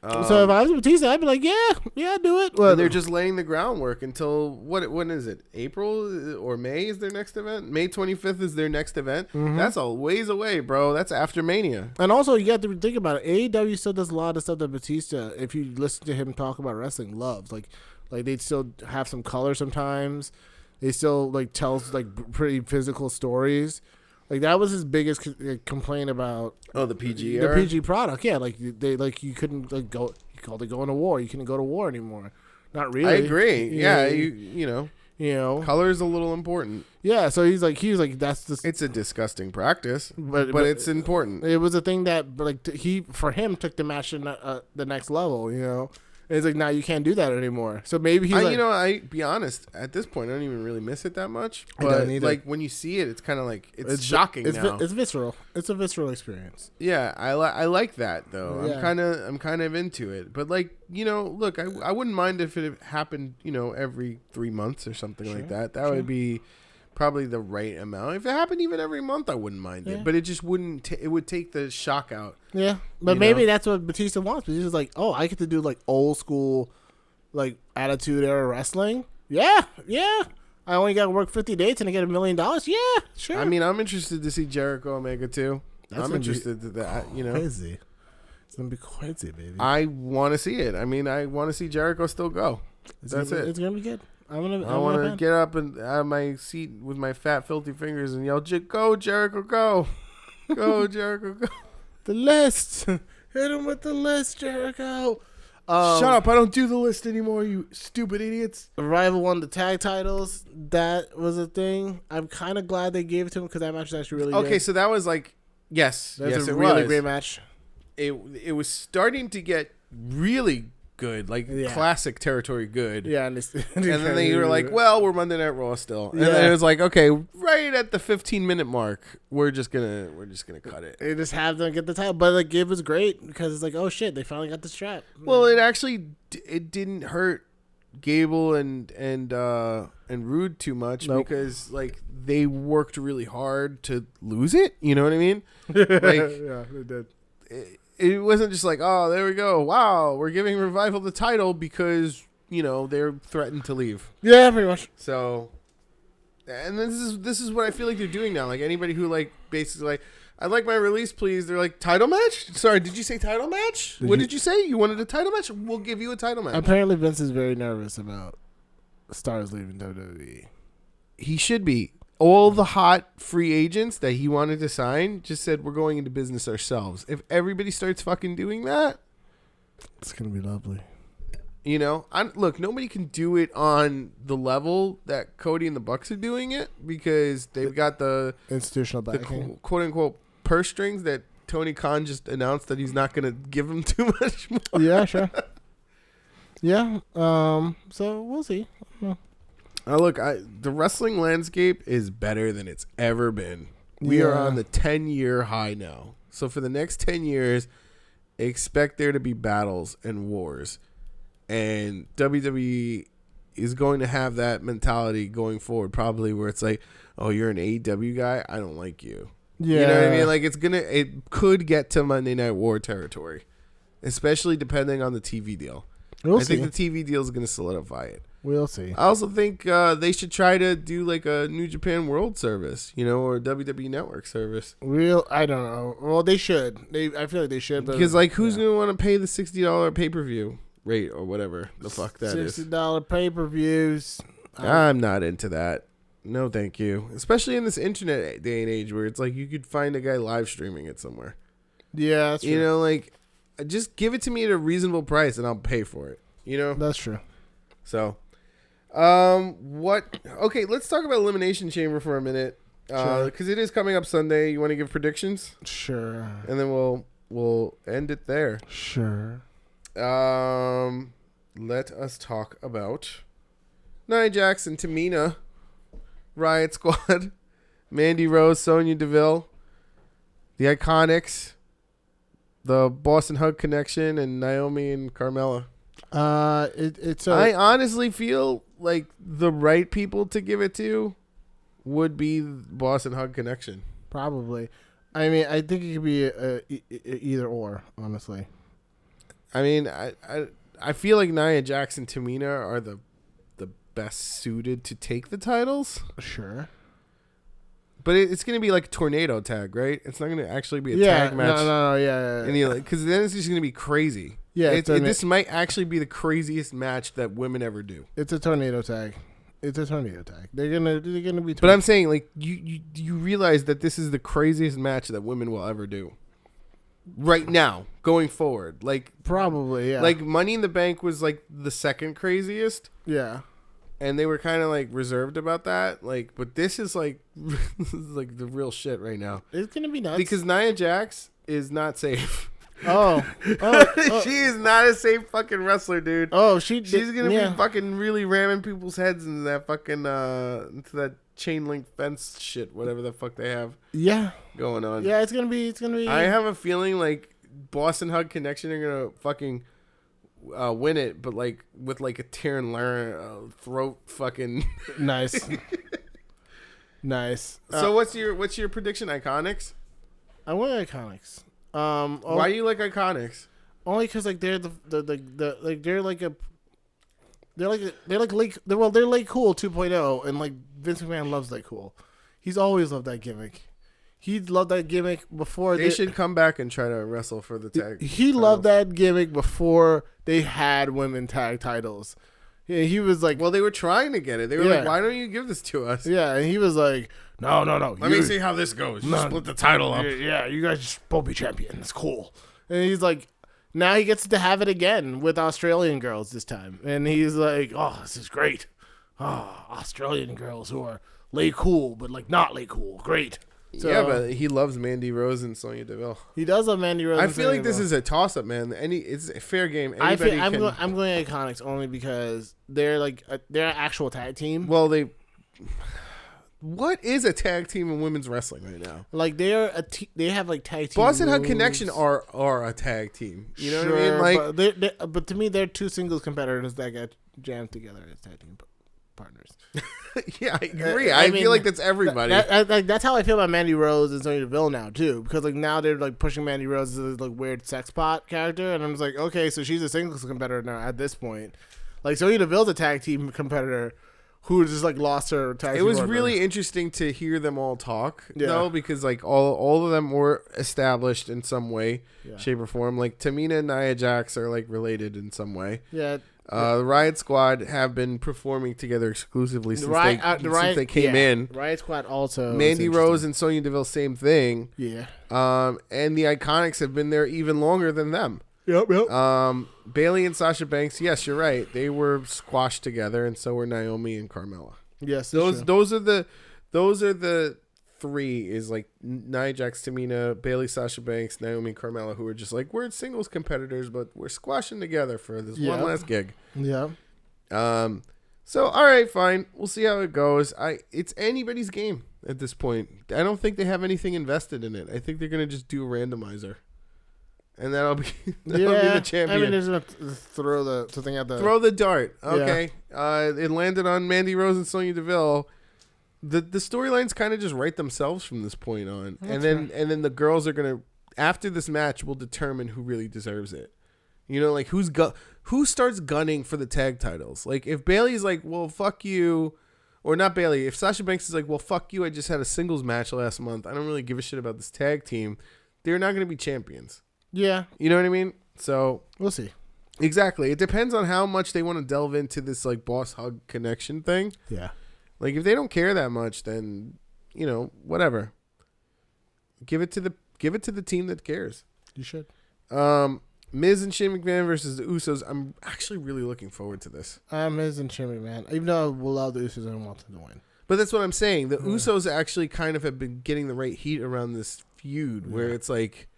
So if I was Batista, I'd be like, yeah, do it. Well, they're just laying the groundwork until when is it? April or May is their next event? May 25th is their next event. Mm-hmm. That's a ways away, bro. That's after Mania. And also, you have to think about it. AEW still does a lot of stuff that Batista, if you listen to him talk about wrestling, loves. Like they still have some color sometimes. They still like tells like pretty physical stories. Like that was his biggest complaint about. Oh, the PG era? The PG product, yeah. Like you couldn't like go. You called it going to war. You couldn't go to war anymore. Not really. I agree. Yeah, you know, color is a little important. Yeah, so he was like that's the. It's a disgusting practice, but it's important. It was a thing that like for him took the match to the next level. You know. And it's like, now you can't do that anymore. So maybe he's like... I be honest, at this point, I don't even really miss it that much. But I don't either. Like, when you see it, it's kind of like, it's shocking now. It's visceral. It's a visceral experience. Yeah, I like that, though. Yeah. I'm kind of into it. But, like, look, I wouldn't mind if it happened, every 3 months or something like that. That would be probably the right amount. If it happened even every month, I wouldn't mind it. But it just wouldn't. It would take the shock out. Yeah, but maybe that's what Batista wants. Batista's like, oh, I get to do like old school, like Attitude Era wrestling. Yeah. I only got to work 50 dates and I get $1 million. Yeah, sure. I mean, I'm interested to see Jericho Omega too. I'm interested to that. Crazy. It's gonna be crazy, baby. I want to see it. I mean, I want to see Jericho still go. That's it. It's gonna be good. I want to get up and out of my seat with my fat, filthy fingers and yell, "Go, Jericho, go! Go, Jericho, go!" The list. Hit him with the list, Jericho. Shut up. I don't do the list anymore, you stupid idiots. Rival won the tag titles. That was a thing. I'm kind of glad they gave it to him because that match was actually really good. Okay, so that was like, yes, it was a really great match. It was starting to get really good, like classic territory good. Yeah, and then they were like, "Well, we're Monday Night Raw still," and then it was like, "Okay, right at the 15-minute mark, we're just gonna cut it." They just have them get the title, but like it was great because it's like, oh shit, they finally got the strap. Well, it didn't hurt Gable and Rude too much because like they worked really hard to lose it. You know what I mean? Like, yeah, they did. It wasn't just like, oh, there we go. Wow, we're giving Revival the title because, they're threatened to leave. Yeah, pretty much. So, and this is what I feel like they're doing now. Like anybody who like basically like, I'd like my release, please. They're like, title match? Sorry, did you say title match? What did you say? You wanted a title match? We'll give you a title match. Apparently, Vince is very nervous about stars leaving WWE. He should be. All the hot free agents that he wanted to sign just said, we're going into business ourselves. If everybody starts fucking doing that, it's going to be lovely. You know, look, nobody can do it on the level that Cody and the Bucks are doing it because they've got the institutional backing, the quote unquote purse strings that Tony Khan just announced that he's not going to give them too much more. Yeah, sure. Yeah. So we'll see. Look, the wrestling landscape is better than it's ever been. We are on the 10-year high now. So for the next 10 years, expect there to be battles and wars. And WWE is going to have that mentality going forward, probably where it's like, oh, you're an AEW guy? I don't like you. Yeah. You know what I mean? Like it could get to Monday Night War territory, especially depending on the TV deal. I think the TV deal is going to solidify it. We'll see. I also think they should try to do like a New Japan World service, or a WWE Network service. I don't know. Well, they should. I feel like they should. Because who's going to want to pay the $60 pay-per-view rate or whatever the fuck that is? $60 pay-per-views. I'm not into that. No, thank you. Especially in this internet day and age where it's like you could find a guy live streaming it somewhere. Yeah, that's true. Just give it to me at a reasonable price and I'll pay for it. That's true. So, okay, let's talk about Elimination Chamber for a minute. Because it is coming up Sunday. You want to give predictions? Sure. And then we'll end it there. Sure. Let us talk about Nia Jax and Tamina, Riot Squad, Mandy Rose, Sonya Deville, the Iconics, the Boston Hug Connection, and Naomi and Carmella. I honestly feel like the right people to give it to would be Boston Hug Connection. Probably. I mean, I think it could be either or, honestly. I mean, I feel like Nia Jax and Tamina are the best suited to take the titles. Sure. But it's going to be like a tornado tag, right? It's not going to actually be a tag match. No, yeah. Because then it's just going to be crazy. Yeah, this might actually be the craziest match that women ever do. It's a tornado tag. They're gonna be. But I'm saying, like, you realize that this is the craziest match that women will ever do. Right now, going forward, like probably, yeah. Like Money in the Bank was like the second craziest. Yeah. And they were kind of like reserved about that, like. But this is like like the real shit right now. It's gonna be nuts because Nia Jax is not safe. Oh. She is not a safe fucking wrestler, dude. Oh, she's gonna be fucking really ramming people's heads into that fucking into that chain link fence shit, whatever the fuck they have. Yeah. Going on. Yeah, it's gonna be. I have a feeling like Boston Hug Connection are gonna fucking win it, but like with like a tear and throat fucking. Nice. Nice. So what's your prediction? Iconics. I want Iconics. Why do you like Iconics? Only because like they're they're like Lake Cool 2.0, and like Vince McMahon loves Lake Cool. He's always loved that gimmick. He loved that gimmick before they should come back and try to wrestle for the tag. He loved that gimmick before they had women tag titles. Yeah, he was like, well, they were trying to get it. They were like, why don't you give this to us? Yeah, and he was like, no. Let me see how this goes. Split the title up. Yeah, you guys just both be champion. It's cool. And he's like, now he gets to have it again with Australian girls this time. And he's like, oh, this is great. Oh, Australian girls who are lay cool, but like not lay cool. Great. So, yeah, but he loves Mandy Rose and Sonya Deville. He does love Mandy Rose. I feel like this is a toss-up, man. It's a fair game. I'm going Iconics only because they're they're an actual tag team. Well, what is a tag team in women's wrestling right now? Like they have like tag team. Boston Hug Connection are a tag team. You know what I mean? Like, but to me, they're two singles competitors that got jammed together as tag team partners. Yeah, I agree. I feel like that's everybody. That's how I feel about Mandy Rose and Sonya Deville now too, because like now they're like pushing Mandy Rose as this like weird sex pot character, and I'm just like, okay, so she's a singles competitor now at this point. Like Sonya Deville's a tag team competitor who just like lost her tag. It was really interesting to hear them all talk though, because like all of them were established in some way, shape or form. Like Tamina and Nia Jax are like related in some way. Yeah. The Riot Squad have been performing together exclusively since they came in. Riot Squad also. Mandy Rose and Sonya Deville, same thing. Yeah. And the Iconics have been there even longer than them. Yep. Bayley and Sasha Banks, yes, you're right. They were squashed together, and so were Naomi and Carmella. Yes, those are the three. Is like Nia Jax, Tamina, Bayley, Sasha Banks, Naomi, and Carmella, who are just like, we're singles competitors, but we're squashing together for this one last gig. Yeah. So all right, fine. We'll see how it goes. It's anybody's game at this point. I don't think they have anything invested in it. I think they're gonna just do a randomizer. And that'll be the champion. I mean, they're going to throw the dart. Okay. Yeah. It landed on Mandy Rose and Sonya Deville. The storylines kind of just write themselves from this point on. And then the girls are going to, after this match, will determine who really deserves it. You know, like who starts gunning for the tag titles? Like if Bayley's like, well, fuck you. Or not Bayley. If Sasha Banks is like, well, fuck you. I just had a singles match last month. I don't really give a shit about this tag team. They're not going to be champions. Yeah. You know what I mean? So we'll see. Exactly. It depends on how much they want to delve into this like boss hug connection thing. Yeah. Like if they don't care that much, then whatever. Give it to the team that cares. You should. Miz and Shane McMahon versus the Usos. I'm actually really looking forward to this. Miz and Shane McMahon. Even though I will allow the Usos, I don't want them to win. But that's what I'm saying. The Usos actually kind of have been getting the right heat around this feud, where it's like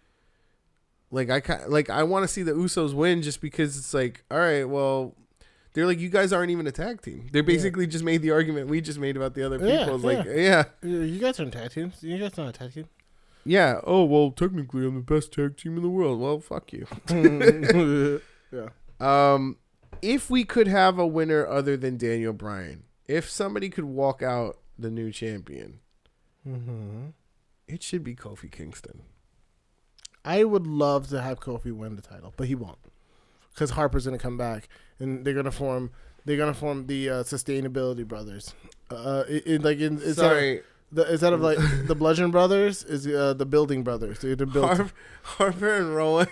I want to see the Usos win just because it's like, all right, well, they're like, you guys aren't even a tag team. They basically just made the argument we just made about the other people. It's like, you guys aren't tag teams. You guys not a tag team. Yeah. Oh, well, technically, I'm the best tag team in the world. Well, fuck you. Yeah. If we could have a winner other than Daniel Bryan, if somebody could walk out the new champion, it should be Kofi Kingston. I would love to have Kofi win the title, but he won't, because Harper's gonna come back and they're gonna form the Sustainability Brothers. Instead of like the Bludgeon Brothers is the Building Brothers. Harper and Rowan.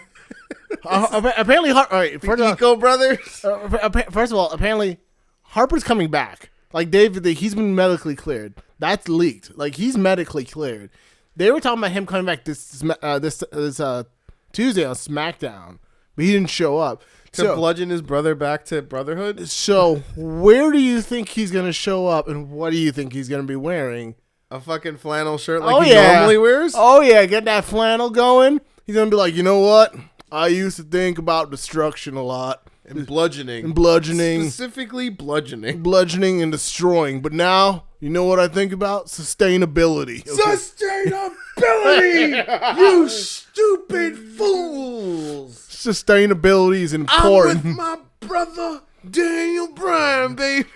Apparently, Eco Brothers. First of all, apparently Harper's coming back. Like he's been medically cleared. That's leaked. Like he's medically cleared. They were talking about him coming back this Tuesday on SmackDown, but he didn't show up. To bludgeon his brother back to brotherhood? So where do you think he's going to show up, and what do you think he's going to be wearing? A fucking flannel shirt like he normally wears? Oh, yeah. Get that flannel going. He's going to be like, you know what? I used to think about destruction a lot. And bludgeoning. Specifically bludgeoning. Bludgeoning and destroying. But now, you know what I think about? Sustainability. Okay. Sustainability! You stupid fools! Sustainability is important. I'm with my brother, Daniel Bryan, baby.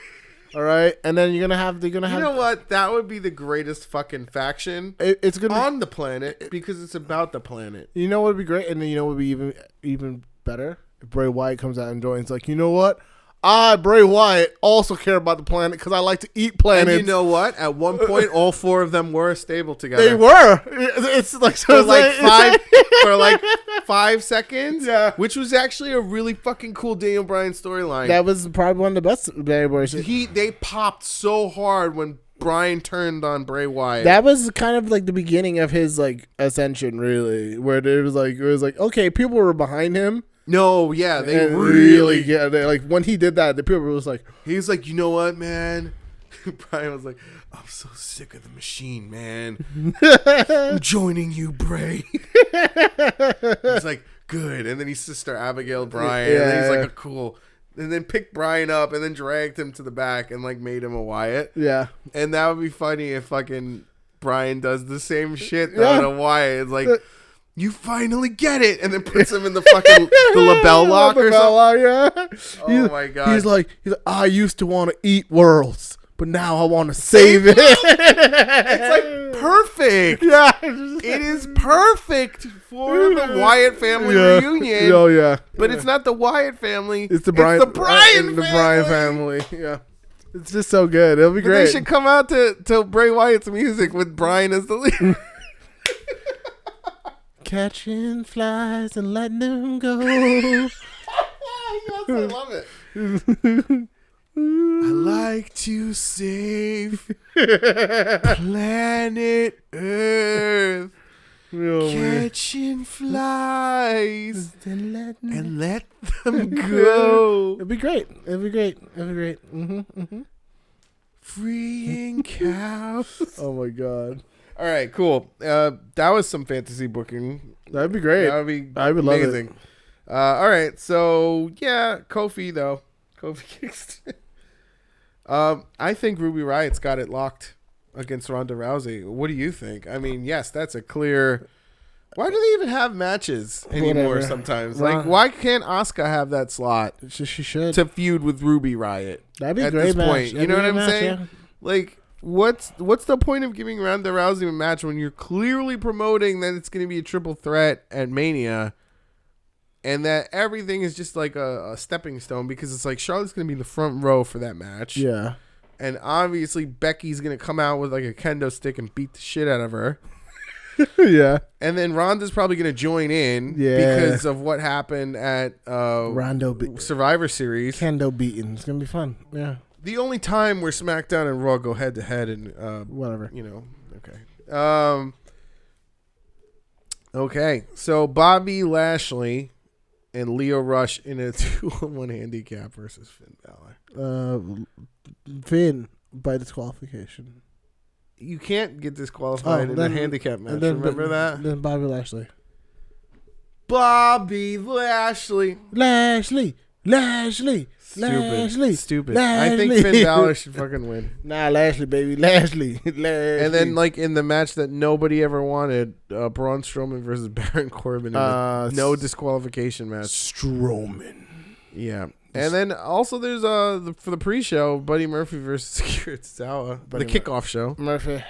All right, and then they're gonna have. You know what? That would be the greatest fucking faction. It's gonna on the planet because it's about the planet. You know what would be great, and then you know what would be even better if Bray Wyatt comes out and joins. Like, you know what? I, Bray Wyatt, also care about the planet because I like to eat planets. And you know what? At one point, all four of them were stable together. They were. It's like for like 5 seconds. Yeah, which was actually a really fucking cool Daniel Bryan storyline. That was probably one of the best Bray Wyatt. They popped so hard when Bryan turned on Bray Wyatt. That was kind of like the beginning of his like ascension, really, where it was like okay, people were behind him. No, yeah, they really like when he did that, the people was like, he was like, you know what, man? Bryan was like, I'm so sick of the machine, man. I'm joining you, Bray. He's like, good, and then his sister Abigail Bryan, and then he's like, cool, and then picked Bryan up and then dragged him to the back and like made him a Wyatt. Yeah, and that would be funny if fucking Bryan does the same shit to Wyatt. It's like, you finally get it, and then puts him in the fucking the LaBelle lock or something. Oh my god! He's like, I used to want to eat worlds, but now I want to save it. It's like perfect. Yeah, it is perfect for the Wyatt family reunion. Oh yeah, but it's not the Wyatt family. It's the Bryan. It's the Bryan family. The Bryan family. Yeah. It's just so good. It'll be But great. they should come out to Bray Wyatt's music with Brian as the lead. Catching flies and letting them go. Yes, I love it. I like to save planet Earth. Catching flies and let them go. It'd be great. It'd be great. It'd be great. Mm-hmm. Freeing cows. Oh my god. All right, cool. That was some fantasy booking. That'd be great. That would be I would amazing. love it. All right, so yeah, Kofi though. Kofi Kingston. I think Ruby Riot's got it locked against Ronda Rousey. What do you think? I mean, yes, that's a clear. Why do they even have matches anymore? Whatever. Sometimes, like, why can't Asuka have that slot She should. to feud with Ruby Riot? That'd be a at great this match. point, you That'd know be what a I'm match, saying? yeah. Like, what's the point of giving Ronda Rousey a match when you're clearly promoting that it's going to be a triple threat at Mania, and that everything is just like a stepping stone because it's like Charlotte's going to be in the front row for that match. Yeah. And obviously Becky's going to come out with like a kendo stick and beat the shit out of her. Yeah. And then Ronda's probably going to join in because of what happened at Survivor Series. Kendo beating. It's going to be fun. Yeah. The only time where SmackDown and Raw go head to head and whatever. You know, okay. Okay, so Bobby Lashley and Leo Rush in a 2-on-1 handicap versus Finn Balor. Finn by disqualification. You can't get disqualified in a handicap match. Remember that? Then Bobby Lashley. Bobby Lashley. Stupid. I think Finn Balor should fucking win. Nah, Lashley, baby. Lashley. And then, like, in the match that nobody ever wanted, Braun Strowman versus Baron Corbin in a no disqualification match. Strowman. Yeah. And then also there's for the pre-show, Buddy Murphy versus Akira Tozawa, the kickoff show. Murphy.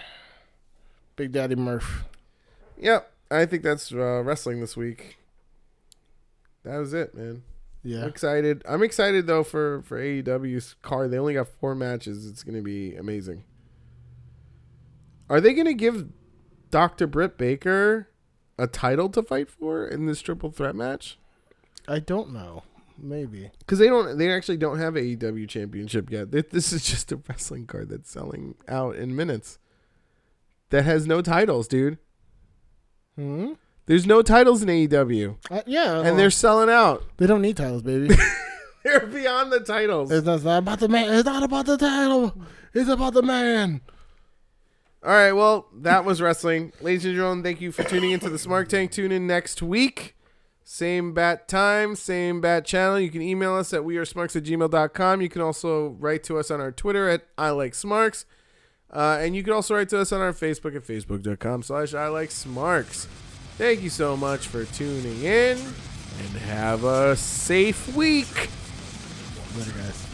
Big Daddy Murph. Yep. I think that's wrestling this week. That was it, man. Yeah. I'm excited though for AEW's card. They only got 4 matches. It's going to be amazing. Are they going to give Dr. Britt Baker a title to fight for in this triple threat match? I don't know. Maybe. Because they actually don't have AEW championship yet. This is just a wrestling card that's selling out in minutes. That has no titles, dude. Hmm? There's no titles in AEW. Yeah. And they're selling out. They don't need titles, baby. They're beyond the titles. It's not about the man. It's not about the title. It's about the man. All right, well, that was wrestling. Ladies and gentlemen, thank you for tuning into the Smark Tank. Tune in next week. Same bat time, same bat channel. You can email us at wearesmarks@gmail.com. You can also write to us on our Twitter at ILikeSmarks. And you can also write to us on our Facebook at facebook.com/ILikeSmarks. Thank you so much for tuning in, and have a safe week. Later, guys.